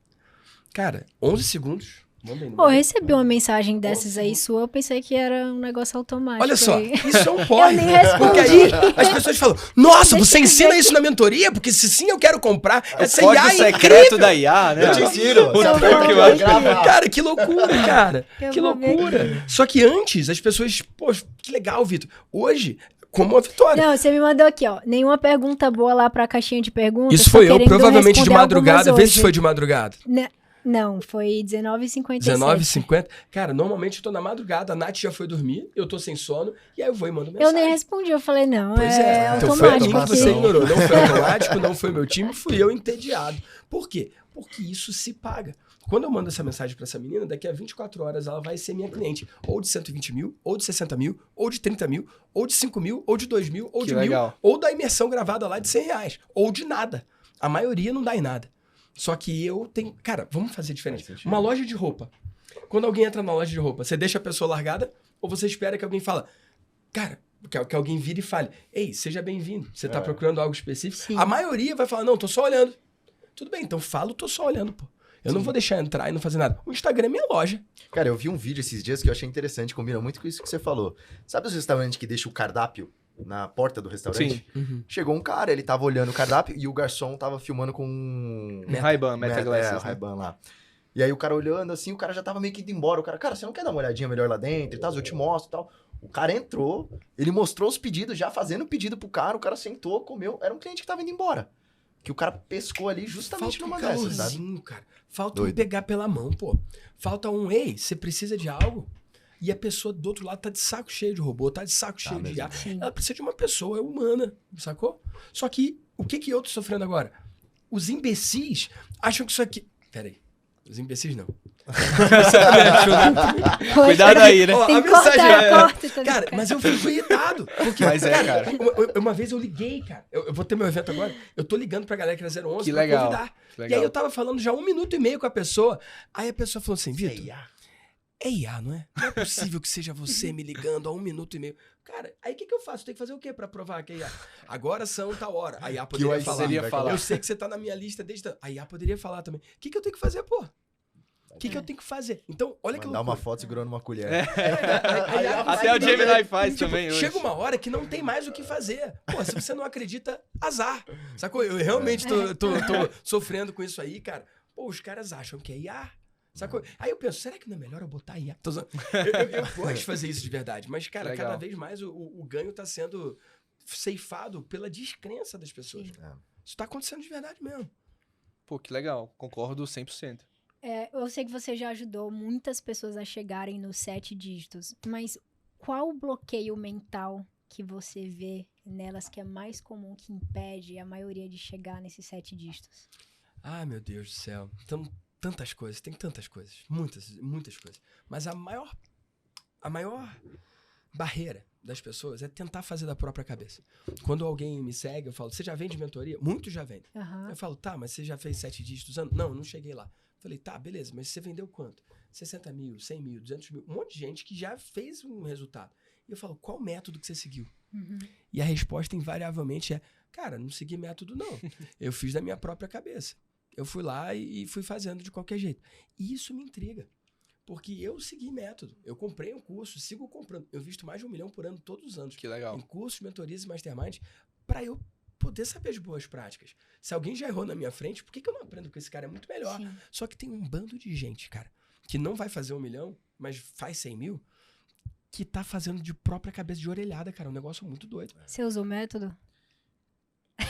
Cara, 11 segundos. Manda aí no Pô, eu meu. recebi uma mensagem dessas aí sua, eu pensei que era um negócio automático. Olha só, aí. isso é um porre. Eu nem respondi. Porque aí as pessoas falam, nossa, Deixa você eu ensina ver isso na mentoria? Porque se sim, eu quero comprar. Essa Código IA é secreto incrível. da IA, né? Eu te ensino. Eu sabe? vou que eu ver acho. aqui. Cara, que loucura, cara. Eu Que vou ver loucura. Só que antes, as pessoas, pô, que legal, Vitor. Hoje, como a Vitória. Não, você me mandou aqui, ó. Nenhuma pergunta boa lá pra caixinha de perguntas. Isso tô foi eu, querendo provavelmente de responder madrugada. algumas Vê se hoje. foi de madrugada. Não, foi 19h57. 19h50. Cara, normalmente eu tô na madrugada, a Nath já foi dormir, eu tô sem sono, e aí eu vou e mando mensagem. Eu nem respondi, eu falei, não, Pois é, então foi a mim automático que aqui. você ignorou. Não foi automático, não foi meu time, fui eu entediado. Por quê? Porque isso se paga. Quando eu mando essa mensagem pra essa menina, daqui a 24 horas ela vai ser minha cliente. Ou de 120 mil, ou de 60 mil, ou de 30 mil, ou de 5 mil, ou de 2 mil, ou Que de legal. 1.000, ou da imersão gravada lá de 100 reais, ou de nada. A maioria não dá em nada. Só que eu tenho... Cara, vamos fazer diferente. Faz sentido. Uma loja de roupa. Quando alguém entra na loja de roupa, você deixa a pessoa largada ou você espera que alguém fala... Cara, que alguém vire e fale... Ei, seja bem-vindo. Você tá procurando algo específico? Sim. A maioria vai falar... Não, tô só olhando. Tudo bem, então falo, tô só olhando, pô. Eu não vou deixar entrar e não fazer nada. O Instagram é minha loja. Cara, eu vi um vídeo esses dias que eu achei interessante, combina muito com isso que você falou. Sabe os restaurantes que deixam o cardápio na porta do restaurante? Sim. Chegou um cara, ele tava olhando o cardápio e o garçom tava filmando com um... Ray-Ban, Meta Glasses, né? Ray-Ban lá. E aí o cara olhando assim, o cara já tava meio que indo embora. O cara você não quer dar uma olhadinha melhor lá dentro e tal? Eu te mostro e tal. O cara entrou, ele mostrou os pedidos, já fazendo o pedido pro cara, o cara sentou, comeu. Era um cliente que tava indo embora. Que o cara pescou ali justamente numa dessas, sabe? Cara. Falta um pegar pela mão, pô. Falta um, ei, você precisa de algo? E a pessoa do outro lado tá de saco cheio de robô, tá de saco cheio de IA. Ela precisa de uma pessoa, é humana, sacou? Só que, o que eu tô sofrendo agora? Os imbecis acham que isso aqui... Peraí. Os imbecis não. Cuidado aí, né? Tem que cortar. Cara, mas eu fico irritado. Porque, cara. Uma vez eu liguei, cara. Eu vou ter meu evento agora. Eu tô ligando pra galera que era 011 que pra legal, convidar. Que legal. E aí eu tava falando já 1 minuto e meio com a pessoa. Aí a pessoa falou assim, Vitor, é IA, não é? Não é possível que seja você me ligando há 1 minuto e meio. Cara, aí o que eu faço? Tem que fazer o quê pra provar que é IA? Agora são tal hora. A IA poderia falar. Eu sei que você tá na minha lista desde... A IA poderia falar também. O que eu tenho que fazer, pô? O que eu tenho que fazer? Então, olha que loucura. Dar uma foto segurando uma colher. Até o Gemini faz também hoje. Chega uma hora que não tem mais o que fazer. Pô, se você não acredita, azar. Sacou? Eu realmente tô sofrendo com isso aí, cara. Pô, os caras acham que é IA. Sacou? Aí eu penso, será que não é melhor eu botar IA? Eu gosto de fazer isso de verdade. Mas, cara, cada vez mais o ganho tá sendo ceifado pela descrença das pessoas. Isso tá acontecendo de verdade mesmo. Pô, que legal. Concordo 100%. Eu sei que você já ajudou muitas pessoas a chegarem nos 7 dígitos, mas qual o bloqueio mental que você vê nelas que é mais comum, que impede a maioria de chegar nesses 7 dígitos? Ah, meu Deus do céu. Então, tantas coisas, tem tantas coisas. Muitas coisas. Mas a maior barreira das pessoas é tentar fazer da própria cabeça. Quando alguém me segue, eu falo, você já vende mentoria? Muitos já vendem. Eu falo, tá, mas você já fez 7 dígitos? Não, não cheguei lá. Falei, tá, beleza, mas você vendeu quanto? 60 mil, 100 mil, 200 mil, um monte de gente que já fez um resultado. E eu falo, qual método que você seguiu? E a resposta invariavelmente é, cara, não segui método não. Eu fiz da minha própria cabeça. Eu fui lá e fui fazendo de qualquer jeito. E isso me intriga, porque eu segui método. Eu comprei um curso, sigo comprando. Eu visto mais de 1 milhão por ano todos os anos. Que legal. Em cursos, mentorias e masterminds, para eu poder saber as boas práticas. Se alguém já errou na minha frente, por que eu não aprendo com esse cara? É muito melhor. Sim. Só que tem um bando de gente, cara, que não vai fazer 1 milhão, mas faz 100 mil, que tá fazendo de própria cabeça de orelhada, cara. Um negócio muito doido. Você usou o método?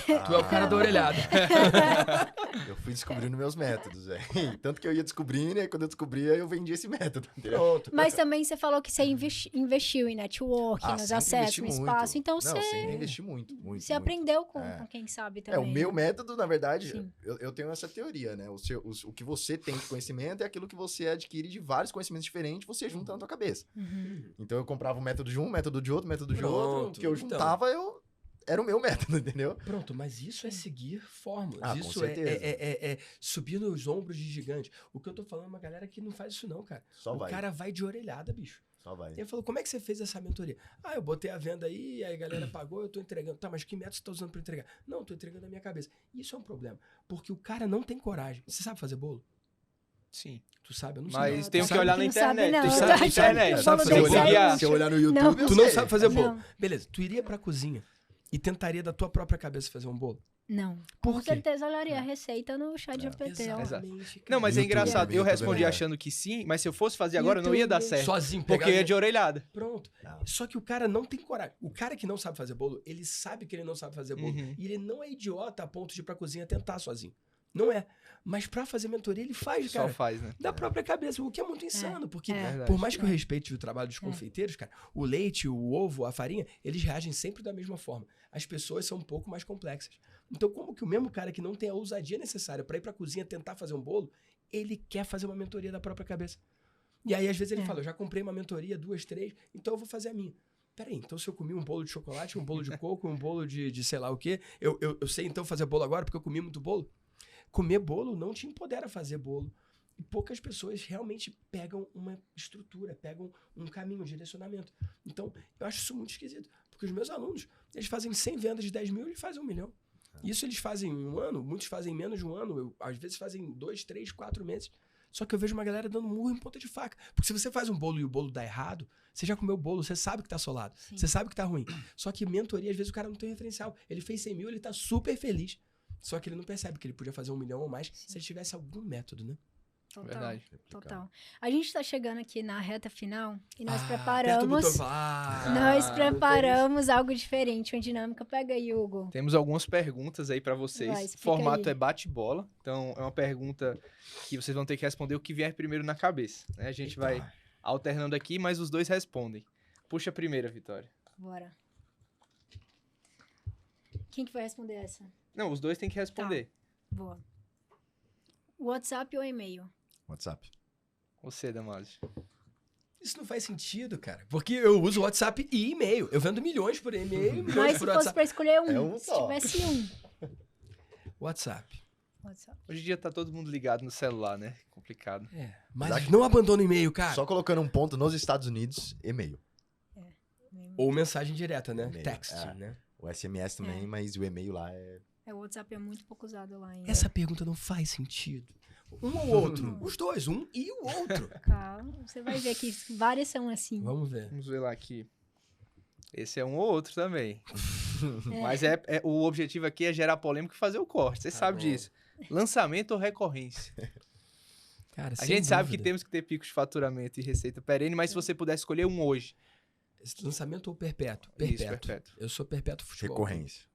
Tu é o cara da orelhada. Eu fui descobrindo meus métodos, velho. Tanto que eu ia descobrindo, e aí quando eu descobria, eu vendia esse método. Entendeu? Pronto. Mas também você falou que você investiu em networking, nos sempre acessos, investi no muito. espaço. Então Não, você sempre investi muito. você aprendeu com quem sabe também. O meu né? método, na verdade, Sim. eu tenho essa teoria, né? O que você tem de conhecimento é aquilo que você adquire de vários conhecimentos diferentes, você junta na tua cabeça. Então eu comprava o método de um, método de outro, método de outro. O que eu juntava, era o meu método, entendeu? Pronto, mas isso é seguir fórmulas. Com Isso certeza. é subir nos ombros de gigante. O que eu tô falando é uma galera que não faz isso não, cara. O cara vai de orelhada, bicho. Só vai. Ele falou, como é que você fez essa mentoria? Ah, eu botei a venda aí a galera pagou, eu tô entregando. Tá, mas que método você tá usando pra entregar? Não, tô entregando a minha cabeça. Isso é um problema, porque o cara não tem coragem. Você sabe fazer bolo? Sim. Tu sabe? Eu não sei. Mas tem Tu que sabe? olhar na Não sabe, internet. não. Tu Eu sabe tô na internet. achando Sabe que fazer bolo bolo. desse Se eu olhar no YouTube, Não. eu Tu não sei. sabe fazer bolo. Não. Beleza, tu iria pra cozinha e tentaria da tua própria cabeça fazer um bolo? Não. Por Com quê? certeza olharia a receita no chat GPT. ó. Exatamente. Não, mas é YouTube, engraçado. Eu YouTube é respondi melhor. achando que sim, mas se eu fosse fazer agora, não ia dar certo. Sozinho, Porque pegar- é de orelhada. Pronto. Não. Só que o cara não tem coragem. O cara que não sabe fazer bolo, ele sabe que ele não sabe fazer bolo. E ele não é idiota a ponto de ir pra cozinha tentar sozinho. Não é. Mas pra fazer mentoria, ele faz, Só cara. faz, né? Da própria cabeça, o que é muito insano. Porque, Verdade. por mais que eu respeite o trabalho dos confeiteiros, cara, o leite, o ovo, a farinha, eles reagem sempre da mesma forma. As pessoas são um pouco mais complexas. Então, como que o mesmo cara que não tem a ousadia necessária pra ir pra cozinha tentar fazer um bolo, ele quer fazer uma mentoria da própria cabeça? E aí, às vezes, ele fala, eu já comprei uma mentoria, 2, 3, então eu vou fazer a minha. Peraí, então se eu comi um bolo de chocolate, um bolo de coco, um bolo de sei lá o quê, eu sei então fazer bolo agora porque eu comi muito bolo? Comer bolo não te empodera a fazer bolo. E poucas pessoas realmente pegam uma estrutura, pegam um caminho, um direcionamento. Então, eu acho isso muito esquisito. Porque os meus alunos, eles fazem 100 vendas de 10 mil, eles fazem 1 milhão. Isso eles fazem em 1 ano, muitos fazem menos de 1 ano, às vezes fazem 2, 3, 4 meses. Só que eu vejo uma galera dando murro em ponta de faca. Porque se você faz um bolo e o bolo dá errado, você já comeu o bolo, você sabe que tá solado, você sabe que tá ruim. Só que mentoria, às vezes o cara não tem referencial. Ele fez 100 mil, ele tá super feliz. Só que ele não percebe que ele podia fazer 1 milhão ou mais se ele tivesse algum método, né? Total. Verdade. Replicar. Total. A gente tá chegando aqui na reta final e nós Aperta o preparamos. botão e fala, Nós preparamos algo diferente, uma dinâmica. Pega aí, Hugo. Temos algumas perguntas aí pra vocês. Vai, O explica formato aí. é bate-bola. Então, é uma pergunta que vocês vão ter que responder o que vier primeiro na cabeça, né? A gente vai alternando aqui, mas os dois respondem. Puxa a primeira, Vitória. Bora. Quem que vai responder essa? Não, os dois têm que responder. Boa. WhatsApp ou e-mail? WhatsApp. Você, Damásio. Isso não faz sentido, cara. Porque eu uso WhatsApp e e-mail. Eu vendo milhões por e-mail e milhões Mas se por fosse WhatsApp. pra escolher um, É um se só. tivesse um. WhatsApp. WhatsApp. Hoje em dia tá todo mundo ligado no celular, né? Complicado. É. Mas Exato. não abandona o e-mail, cara. Só colocando um ponto nos Estados Unidos, e-mail. Ou mensagem direta, né? E-mail, Texting, é. né? O SMS também, mas o e-mail lá é... O WhatsApp é muito pouco usado lá ainda. Essa pergunta não faz sentido. Um ou outro. Os dois, um e o outro. Calma, você vai ver que várias são assim. Vamos ver. Vamos ver lá aqui. Esse é um ou outro também. Mas o objetivo aqui é gerar polêmica e fazer o corte. Você sabe bom. disso. Lançamento ou recorrência? Cara, A sem gente sabe que dúvida. temos que ter picos de faturamento e receita perene, mas se você puder escolher um hoje. Esse lançamento ou perpétuo? Isso, Perpétuo. perpétuo. Eu sou perpétuo futebol. Recorrência.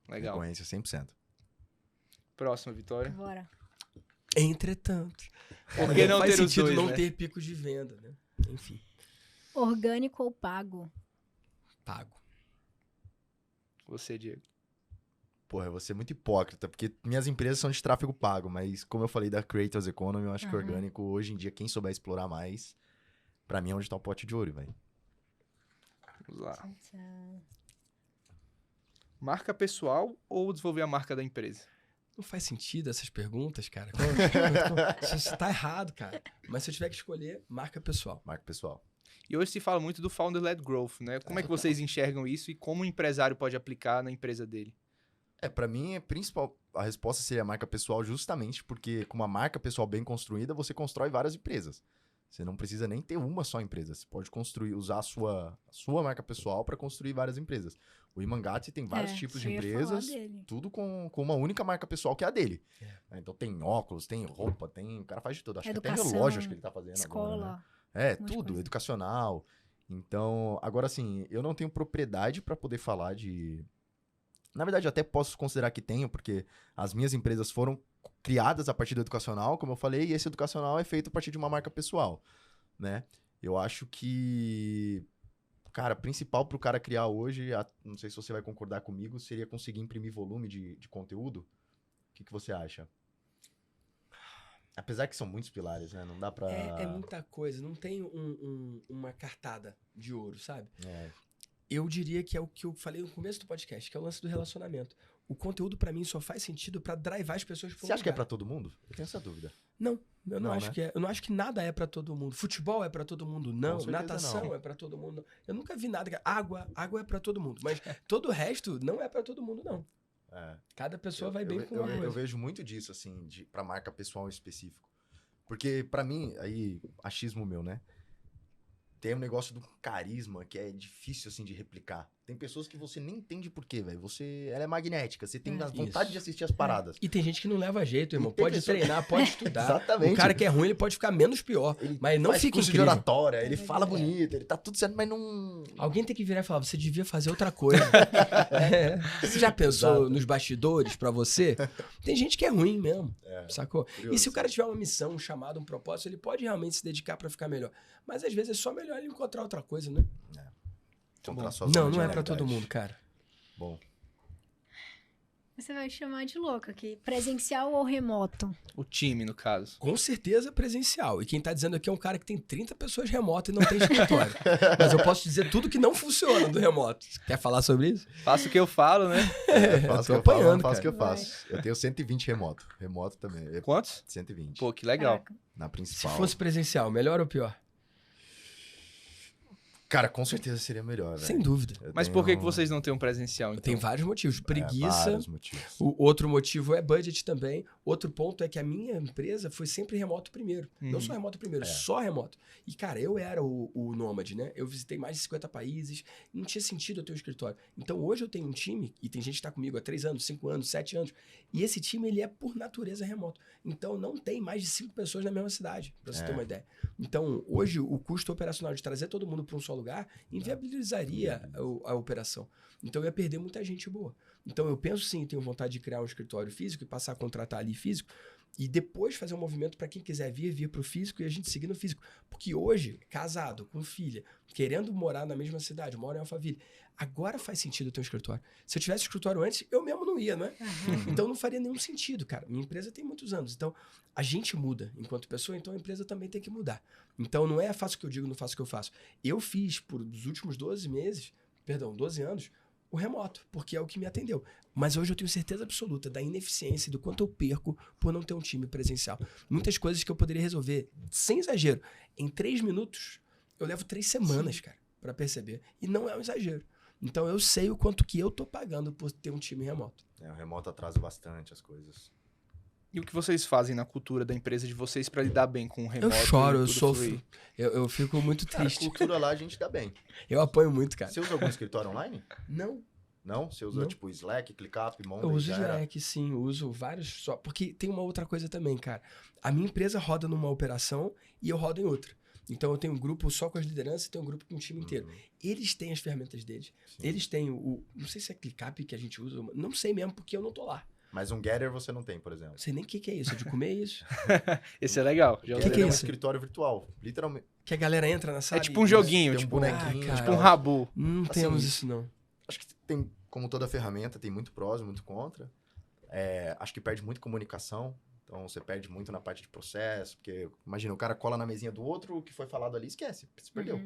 Legal. Recorrência 100%. Próxima, Vitória. Bora. Entretanto. Por que não faz ter os sentido dois, não né? ter picos de venda, né? Enfim, Orgânico ou pago? pago. Você, Diego. Porra, eu vou ser muito hipócrita, porque minhas empresas são de tráfego pago, mas como eu falei da Creators Economy, eu acho que orgânico, hoje em dia, quem souber explorar mais, pra mim é onde tá o pote de ouro, velho. Vamos lá. Marca pessoal ou desenvolver a marca da empresa? Não faz sentido essas perguntas, cara. Isso tá errado, cara. Mas se eu tiver que escolher, marca pessoal. Marca pessoal. E hoje se fala muito do Founder-led Growth, né? Como é que vocês enxergam isso e como o empresário pode aplicar na empresa dele? Pra mim, a resposta seria marca pessoal justamente porque com uma marca pessoal bem construída, você constrói várias empresas. Você não precisa nem ter uma só empresa. Você pode usar a sua marca pessoal para construir várias empresas. O Imangati tem vários tipos de eu ia falar empresas, dele. tudo com uma única marca pessoal que é a dele. Então tem óculos, tem roupa, o cara faz de tudo. Acho que até Educação, relógio acho que ele tá fazendo Escola. agora, né? É, monte de tudo, coisa. educacional. Então, agora assim, eu não tenho propriedade para poder falar de... Na verdade, eu até posso considerar que tenho, porque as minhas empresas foram criadas a partir do educacional, como eu falei, e esse educacional é feito a partir de uma marca pessoal, né? Eu acho que, cara, principal pro cara criar hoje, não sei se você vai concordar comigo, seria conseguir imprimir volume de conteúdo. O que você acha? Apesar que são muitos pilares, né? Não dá pra... É muita coisa. Não tem uma cartada de ouro, sabe? É. Eu diria que é o que eu falei no começo do podcast, que é o lance do relacionamento. O conteúdo, pra mim, só faz sentido pra drivar as pessoas pro Você acha que é pra lugar. todo mundo? Eu tenho essa dúvida. Não, eu não Não, acho né? que é. Eu não acho que nada é pra todo mundo. Futebol é pra todo mundo, não. Com certeza Natação não. é pra todo mundo, não. Eu nunca vi nada. Água é pra todo mundo. Mas todo o resto não é pra todo mundo, não. É. Cada pessoa vai bem com uma coisa. Eu vejo muito disso, assim, pra marca pessoal em específico. Porque, pra mim, aí, achismo meu, né? Tem um negócio do carisma que é difícil, assim, de replicar. Tem pessoas que você nem entende por quê, velho. Ela é magnética, você tem a vontade Isso. de assistir as paradas. E tem gente que não leva jeito, irmão. E tem Pode pessoa- treinar, pode estudar. Exatamente. O cara que é ruim, ele pode ficar menos pior. mas não faz fica curso de incrível. oratória, ele fala bonito, ele tá tudo certo, mas não... Alguém tem que virar e falar, você devia fazer outra coisa. Você já pensou Exato. nos bastidores pra você? Tem gente que é ruim mesmo, sacou? curioso. E se o cara tiver uma missão, um chamado, um propósito, ele pode realmente se dedicar pra ficar melhor. Mas às vezes é só melhor ele encontrar outra coisa, né? Encontrar sua Não, zona não de é pra realidade. todo mundo, cara. Bom, Você vai chamar de louca aqui. Presencial ou remoto? O time, no caso. Com certeza presencial. E quem tá dizendo aqui é um cara que tem 30 pessoas remoto e não tem escritório. Mas eu posso dizer tudo que não funciona do remoto. Quer falar sobre isso? Faço o que eu falo, né? faço tô o que eu falo, apanhando, faço o que eu cara. faço. Eu tenho 120 remoto. Remoto também. Quantos? 120. Pô, que legal. Caraca. Na Se principal. fosse presencial, melhor ou pior? Cara, com certeza seria melhor, Sem velho. dúvida. Mas por que vocês não têm um presencial, então? Tem vários motivos. Preguiça. Vários motivos. O outro motivo é budget também. Outro ponto é que a minha empresa foi sempre remoto primeiro. Não só remoto primeiro, só remoto. E, cara, eu era o nômade, né? Eu visitei mais de 50 países. Não tinha sentido eu ter um escritório. Então, hoje eu tenho um time, e tem gente que tá comigo há 3 anos, 5 anos, 7 anos. E esse time, ele é por natureza remoto. Então, não tem mais de 5 pessoas na mesma cidade, pra você ter uma ideia. Então, hoje, o custo operacional de trazer todo mundo para um só lugar inviabilizaria a operação. Então, eu ia perder muita gente boa. Então, eu penso sim, tenho vontade de criar um escritório físico e passar a contratar ali físico e depois fazer um movimento para quem quiser vir para o físico e a gente seguir no físico. Porque hoje, casado, com filha, querendo morar na mesma cidade, moro em Alphaville, agora faz sentido ter um escritório. Se eu tivesse escritório antes, eu mesmo não ia, não é? Então, não faria nenhum sentido, cara. Minha empresa tem muitos anos. Então, a gente muda enquanto pessoa, então a empresa também tem que mudar. Então, não é faço o que eu digo, não faço o que eu faço. Eu fiz, por os últimos 12 anos, o remoto, porque é o que me atendeu. Mas hoje eu tenho certeza absoluta da ineficiência e do quanto eu perco por não ter um time presencial. Muitas coisas que eu poderia resolver, sem exagero, em 3 minutos, eu levo 3 semanas, cara, para perceber. E não é um exagero. Então eu sei o quanto que eu tô pagando por ter um time remoto. O remoto atrasa bastante as coisas. E o que vocês fazem na cultura da empresa de vocês para lidar bem com o remoto? Eu choro, eu tudo sofro. fluir? Eu fico muito Cara, triste. a cultura lá a gente dá bem. Eu apoio muito, cara. Você usa algum escritório online? Não. Não? Você usa, Não. tipo, Slack, ClickUp, Monday? Eu uso já era? Slack, sim, uso vários só. Porque tem uma outra coisa também, cara. A minha empresa roda numa operação e eu rodo em outra. Então eu tenho um grupo só com as lideranças e tenho um grupo com o time inteiro. Eles têm as ferramentas deles. Sim. Eles têm não sei se é ClickUp que a gente usa, não sei mesmo porque eu não tô lá. Mas um Getter você não tem, por exemplo. Não sei nem o que é isso, é de comer isso. Esse é legal. Já Que usei. é um isso? escritório virtual, literalmente. Que a galera entra na É sala tipo um e- joguinho, tem um tipo, bonequinho, cara. tipo um Rabu. Não Assim, temos isso, não. Acho que tem, como toda ferramenta, tem muito prós e muito contra. Acho que perde muito comunicação. Então, você perde muito na parte de processo. Porque, imagina, o cara cola na mesinha do outro, o que foi falado ali, esquece. Se perdeu.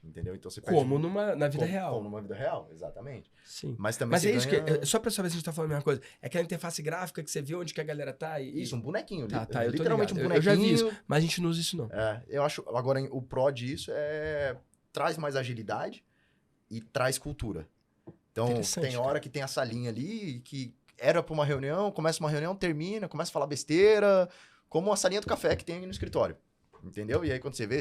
Entendeu? Então, você perde Como muito- na vida real. Como numa vida real, exatamente. Sim. Mas também Mas você é isso ganha... que. Só pra saber se a gente tá falando a mesma coisa. É aquela interface gráfica que você vê onde que a galera tá e. Isso, um bonequinho. Tá, eu tô literalmente ligado. um Eu já bonequinho. vi isso, mas a gente não usa isso, não. Eu acho, agora, o pró disso traz mais agilidade e traz cultura. Então, Interessante, tem cara. hora que tem a salinha ali, que era pra uma reunião, começa uma reunião, termina, começa a falar besteira, como a salinha do café que tem no escritório. Entendeu? E aí, quando você vê,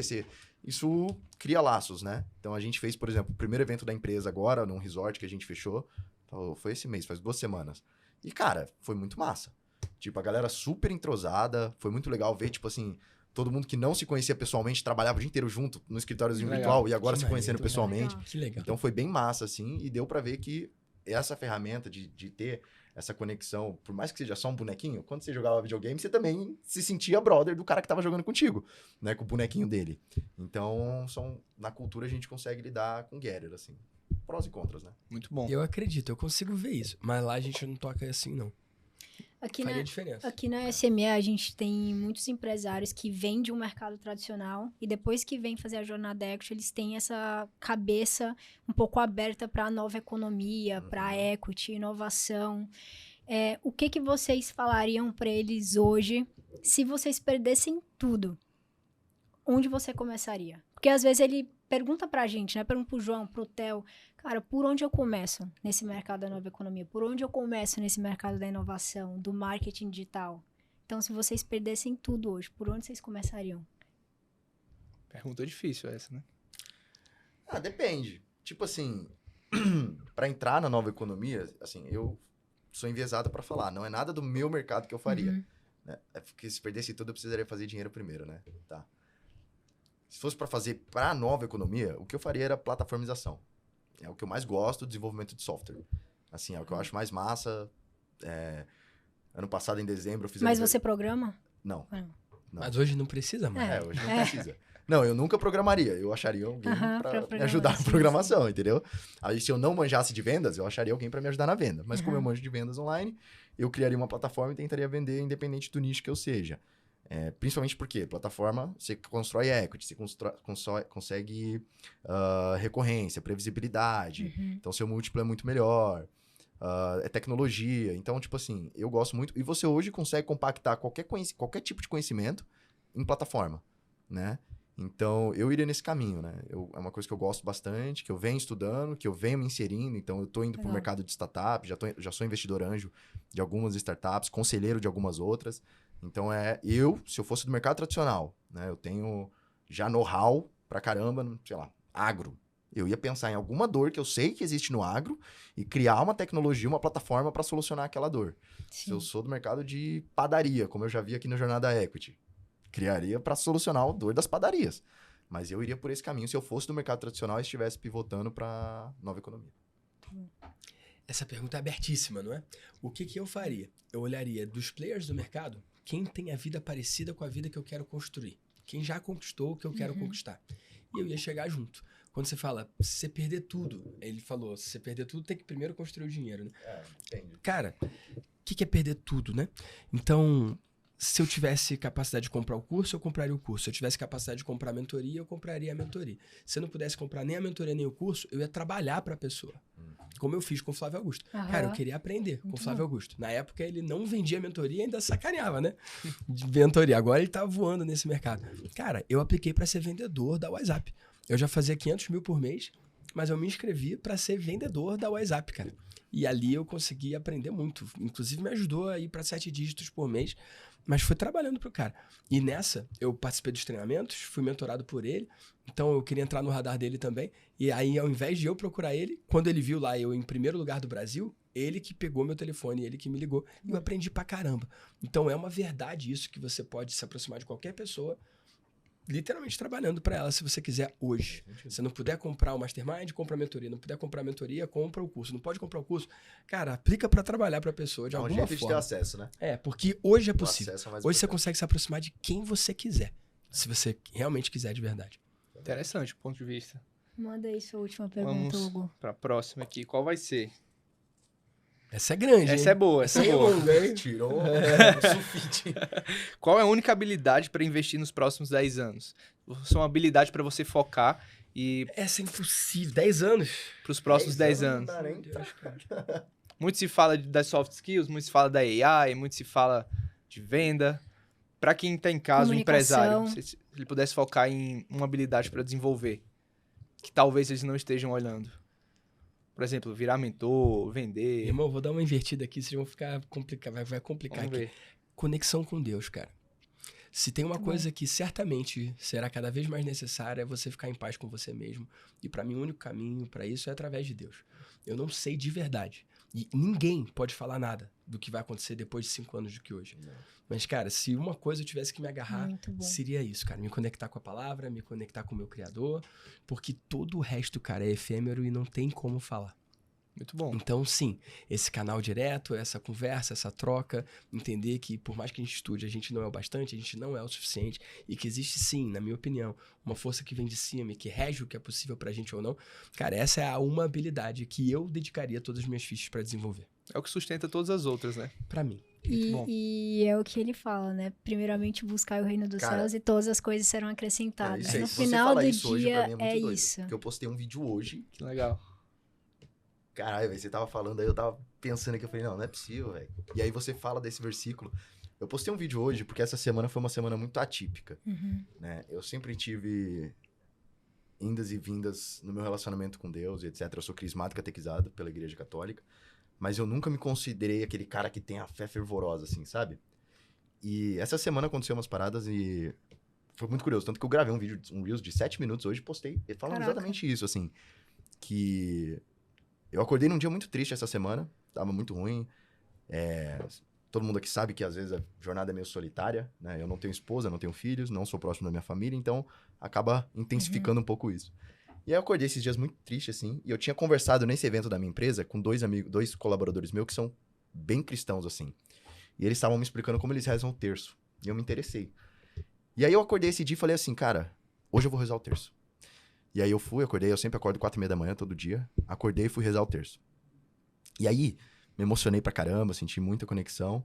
isso cria laços, né? Então, a gente fez, por exemplo, o primeiro evento da empresa agora, num resort que a gente fechou. Foi esse mês, faz 2 semanas. E, cara, foi muito massa. Tipo, a galera super entrosada, foi muito legal ver, tipo assim, todo mundo que não se conhecia pessoalmente trabalhava o dia inteiro junto no escritóriozinho Legal. virtual e agora Que se conhecendo maneiro, pessoalmente. legal. Que legal. Então foi bem massa, assim, e deu pra ver que essa ferramenta de ter essa conexão, por mais que seja só um bonequinho, quando você jogava videogame, você também se sentia brother do cara que tava jogando contigo, né, com o bonequinho dele. Então, na cultura a gente consegue lidar com Getter, assim. Prós e contras, né? Muito bom. Eu acredito, eu consigo ver isso. Mas lá a gente não toca assim, não. Aqui Faria na, diferença. aqui na SME a gente tem muitos empresários que vêm de um mercado tradicional e depois que vêm fazer a jornada equity, eles têm essa cabeça um pouco aberta para a nova economia, para a equity, inovação. O que vocês falariam para eles hoje se vocês perdessem tudo? Onde você começaria? Porque às vezes ele pergunta pra gente, né? Pergunta pro João, pro Theo, cara, por onde eu começo nesse mercado da nova economia? Por onde eu começo nesse mercado da inovação, do marketing digital? Então, se vocês perdessem tudo hoje, por onde vocês começariam? Pergunta difícil essa, né? Depende. Tipo assim, pra entrar na nova economia, assim, eu sou enviesado pra falar, não é nada do meu mercado que eu faria. Né? É porque se perdesse tudo, eu precisaria fazer dinheiro primeiro, né? Tá. Se fosse pra fazer pra nova economia, o que eu faria era plataformização. É o que eu mais gosto, desenvolvimento de software. Assim, é o que eu acho mais massa. Ano passado, em dezembro, eu fiz... Mas você programa? Não. Não. Mas hoje não precisa mais. Hoje não precisa. Não, eu nunca programaria. Eu acharia alguém Aham, pra pra me programar, ajudar na sim, programação, entendeu? Aí, se eu não manjasse de vendas, eu acharia alguém pra me ajudar na venda. Mas como Aham. eu manjo de vendas online, eu criaria uma plataforma e tentaria vender independente do nicho que eu seja. Principalmente porque plataforma, você constrói equity, você consegue recorrência, previsibilidade. Então, seu múltiplo é muito melhor. É tecnologia. Então, tipo assim, eu gosto muito. E você hoje consegue compactar qualquer tipo de conhecimento em plataforma, né? Então, eu iria nesse caminho, né? É uma coisa que eu gosto bastante, que eu venho estudando, que eu venho me inserindo. Então, eu tô indo pro Legal. mercado de startup, já sou investidor anjo de algumas startups, conselheiro de algumas outras. Então, se eu fosse do mercado tradicional, né? Eu tenho já know-how pra caramba, sei lá, agro. Eu ia pensar em alguma dor que eu sei que existe no agro e criar uma tecnologia, uma plataforma para solucionar aquela dor. Se eu sou do mercado de padaria, como eu já vi aqui na Jornada Equity, criaria para solucionar a dor das padarias. Mas eu iria por esse caminho se eu fosse do mercado tradicional e estivesse pivotando para nova economia. Essa pergunta é abertíssima, não é? O que eu faria? Eu olharia dos players do mercado, quem tem a vida parecida com a vida que eu quero construir. Quem já conquistou o que eu quero conquistar. E eu ia chegar junto. Quando você fala, se você perder tudo, ele falou, se você perder tudo, tem que primeiro construir o dinheiro, né? Entendi. Cara, o que é perder tudo, né? Então, se eu tivesse capacidade de comprar o curso, eu compraria o curso. Se eu tivesse capacidade de comprar a mentoria, eu compraria a mentoria. Se eu não pudesse comprar nem a mentoria nem o curso, eu ia trabalhar para a pessoa. Como eu fiz com o Flávio Augusto. Cara, eu queria aprender com o Flávio Augusto. Na época, ele não vendia mentoria e ainda sacaneava, né? De mentoria. Agora ele tá voando nesse mercado. Cara, eu apliquei para ser vendedor da WhatsApp. Eu já fazia 500 mil por mês, mas eu me inscrevi para ser vendedor da WhatsApp, cara. E ali eu consegui aprender muito. Inclusive, me ajudou a ir para 7 dígitos por mês. Mas fui trabalhando pro cara. E nessa, eu participei dos treinamentos, fui mentorado por ele. Então, eu queria entrar no radar dele também. E aí, ao invés de eu procurar ele, quando ele viu lá eu em primeiro lugar do Brasil, ele que pegou meu telefone, ele que me ligou. E eu aprendi pra caramba. Então, é uma verdade isso, que você pode se aproximar de qualquer pessoa, literalmente trabalhando para ela, se você quiser hoje. Se não puder comprar o Mastermind, compra a mentoria. Não puder comprar a mentoria, compra o curso. Não pode comprar o curso, cara, aplica para trabalhar para a pessoa de alguma jeito forma. de ter acesso, né? Porque hoje é possível. acesso é mais Hoje você importante. consegue se aproximar de quem você quiser, se você realmente quiser de verdade. Interessante o ponto de vista. Manda aí sua última pergunta, Vamos Hugo. para a próxima aqui. Qual vai ser? Essa é grande, Essa é boa, essa é boa. longa, hein? Tirou o sulfite. Qual é a única habilidade para investir nos próximos 10 anos? São uma habilidade para você focar e Essa é impossível. 10 anos. para os próximos 10 anos. Não dá nem Meu Deus, cara. Muito se fala das soft skills, muito se fala da AI, muito se fala de venda. Para quem está em casa, um Comunicação. empresário, se ele pudesse focar em uma habilidade para desenvolver, que talvez eles não estejam olhando. Por exemplo, virar mentor, vender. Irmão, vou dar uma invertida aqui, vocês vão ficar complicar, vai complicar Vamos aqui. ver. Conexão com Deus, cara. Se tem uma coisa que certamente será cada vez mais necessária, é você ficar em paz com você mesmo. E para mim, o único caminho para isso é através de Deus. Eu não sei de verdade. E ninguém pode falar nada do que vai acontecer depois de 5 anos do que hoje. Não. Mas, cara, se uma coisa eu tivesse que me agarrar, Muito bom. seria isso, cara. Me conectar com a palavra, me conectar com o meu Criador. Porque todo o resto, cara, é efêmero e não tem como falar. Muito bom. Então, sim, esse canal direto, essa conversa, essa troca, entender que por mais que a gente estude, a gente não é o bastante, a gente não é o suficiente e que existe sim, na minha opinião, uma força que vem de cima e que rege o que é possível pra gente ou não. Cara, essa é uma habilidade que eu dedicaria todas as minhas fichas pra desenvolver. É o que sustenta todas as outras, né? Pra mim. bom. E é o que ele fala, né? Primeiramente buscar o reino dos Cara, céus e todas as coisas serão acrescentadas. isso aí, No se você final falar do isso hoje, pra dia mim é muito doido, isso. Porque eu postei um vídeo hoje. Que legal. Caralho, velho, você tava falando aí, eu tava pensando aqui, eu falei, não é possível, velho. E aí você fala desse versículo. Eu postei um vídeo hoje porque essa semana foi uma semana muito atípica, Uhum. né? Eu sempre tive indas e vindas no meu relacionamento com Deus e etc. Eu sou crismado, catequizado pela Igreja Católica, mas eu nunca me considerei aquele cara que tem a fé fervorosa, assim, sabe? E essa semana aconteceu umas paradas e foi muito curioso. Tanto que eu gravei um Reels de 7 minutos hoje e postei falando Caraca. exatamente isso, assim. Que eu acordei num dia muito triste essa semana, tava muito ruim. Todo mundo aqui sabe que às vezes a jornada é meio solitária, né? Eu não tenho esposa, não tenho filhos, não sou próximo da minha família, então acaba intensificando um pouco isso. E aí eu acordei esses dias muito triste, assim, e eu tinha conversado nesse evento da minha empresa com dois colaboradores meus que são bem cristãos, assim. E eles estavam me explicando como eles rezam o terço. E eu me interessei. E aí eu acordei esse dia e falei assim, cara, hoje eu vou rezar o terço. E aí eu acordei, eu sempre acordo 4h30 da manhã, todo dia. Acordei e fui rezar o terço. E aí, me emocionei pra caramba, senti muita conexão.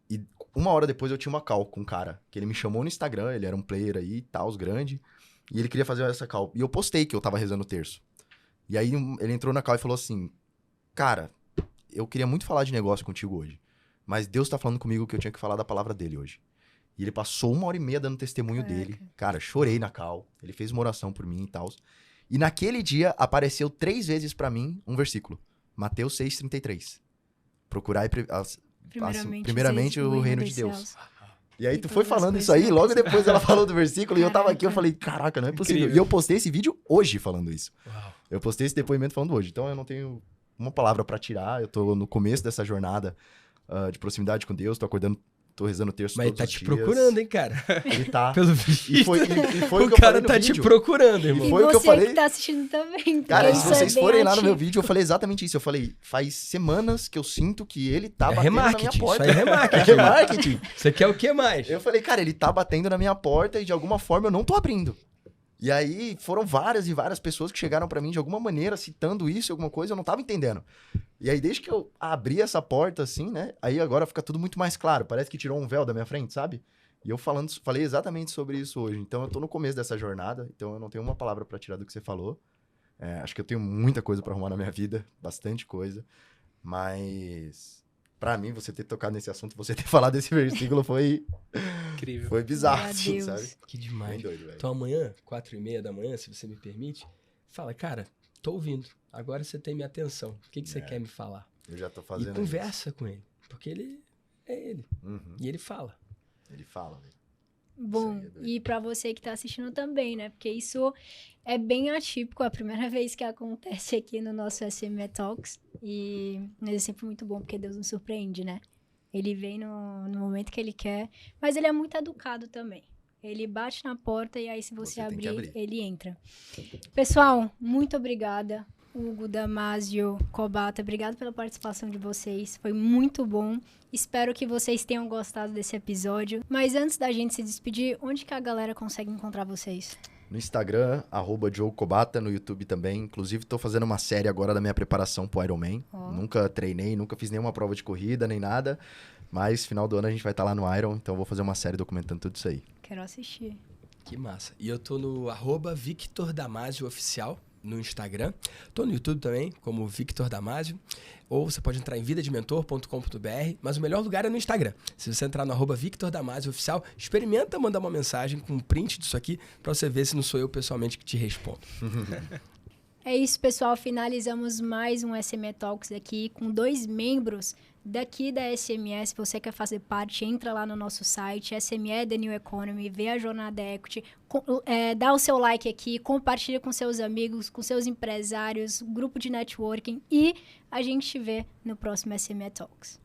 E 1 hora depois eu tinha uma call com um cara, que ele me chamou no Instagram, ele era um player aí e tal, grande. E ele queria fazer essa call. E eu postei que eu tava rezando o terço. E aí ele entrou na call e falou assim, cara, eu queria muito falar de negócio contigo hoje. Mas Deus tá falando comigo que eu tinha que falar da palavra dele hoje. E ele passou 1h30 dando testemunho Caraca. dele. Cara, chorei na cal. Ele fez uma oração por mim e tal. E naquele dia apareceu 3 vezes pra mim um versículo. Mateus 6,33. Procurar primeiramente o reino de Deus. céus. E aí E tu foi todas as falando coisas isso aí, vão logo acontecer. depois ela falou do versículo e eu tava aqui, eu Caraca. falei, caraca, não é possível. Incrível. E eu postei esse vídeo hoje falando isso. Uau. Eu postei esse depoimento falando hoje. Então eu não tenho uma palavra pra tirar. Eu tô no começo dessa jornada de proximidade com Deus. Tô acordando, tô rezando o terço Mas ele todos tá os te dias. procurando, hein, cara? Ele tá. Pelo visto. E foi o que O eu cara falei no tá te vídeo. procurando, irmão. E Foi o que eu você falei. que tá assistindo também. Cara, porque se isso é vocês bem forem lá no meu ativo. vídeo, eu falei exatamente isso. Eu falei, faz semanas que eu sinto que ele tá É batendo na minha remarketing, porta. isso aí é remarketing. É remarketing. Você quer o que mais? Eu falei, cara, ele tá batendo na minha porta e de alguma forma eu não tô abrindo. E aí foram várias e várias pessoas que chegaram pra mim de alguma maneira citando isso, alguma coisa, eu não tava entendendo. E aí desde que eu abri essa porta assim, né, aí agora fica tudo muito mais claro, parece que tirou um véu da minha frente, sabe? E eu falei exatamente sobre isso hoje. Então eu tô no começo dessa jornada, então eu não tenho uma palavra pra tirar do que você falou. Acho que eu tenho muita coisa pra arrumar na minha vida, bastante coisa, mas pra mim você ter tocado nesse assunto, você ter falado desse versículo foi Incrível. bizarro, Meu assim, Deus. sabe? Que Bem demais. doido, velho. Então amanhã, 4h30 da manhã, se você me permite, fala, cara, tô ouvindo. Agora você tem minha atenção. O que você quer me falar? Eu já tô E fazendo conversa com ele. Porque ele é ele. isso. Uhum. E ele fala. Ele fala, velho. Bom, Isso aí é doido. e pra você que tá assistindo também, né? Porque isso é bem atípico, é a primeira vez que acontece aqui no nosso SME Talks. Mas é sempre muito bom, porque Deus nos surpreende, né? Ele vem no momento que ele quer, mas ele é muito educado também. Ele bate na porta e aí se você Você tem que abrir. ele entra. Pessoal, muito obrigada. Hugo, Damásio, Cobata, obrigado pela participação de vocês. Foi muito bom. Espero que vocês tenham gostado desse episódio. Mas antes da gente se despedir, onde que a galera consegue encontrar vocês? No Instagram, @JoeCobata, no YouTube também. Inclusive, tô fazendo uma série agora da minha preparação pro Ironman. Ó. Nunca treinei, nunca fiz nenhuma prova de corrida, nem nada. Mas, final do ano, a gente vai estar lá no Iron. Então, eu vou fazer uma série documentando tudo isso aí. Quero assistir. Que massa. E eu tô no @Victor Damasio Oficial no Instagram. Tô no YouTube também, como Victor Damasio. Ou você pode entrar em vidadementor.com.br. Mas o melhor lugar é no Instagram. Se você entrar no @Victor Damasio Oficial, experimenta mandar uma mensagem com um print disso aqui pra você ver se não sou eu pessoalmente que te respondo. É isso, pessoal. Finalizamos mais um SME Talks aqui com 2 membros daqui da SME. Se você quer fazer parte, entra lá no nosso site, SME The New Economy, vê a Jornada Equity, dá o seu like aqui, compartilha com seus amigos, com seus empresários, grupo de networking e a gente te vê no próximo SME Talks.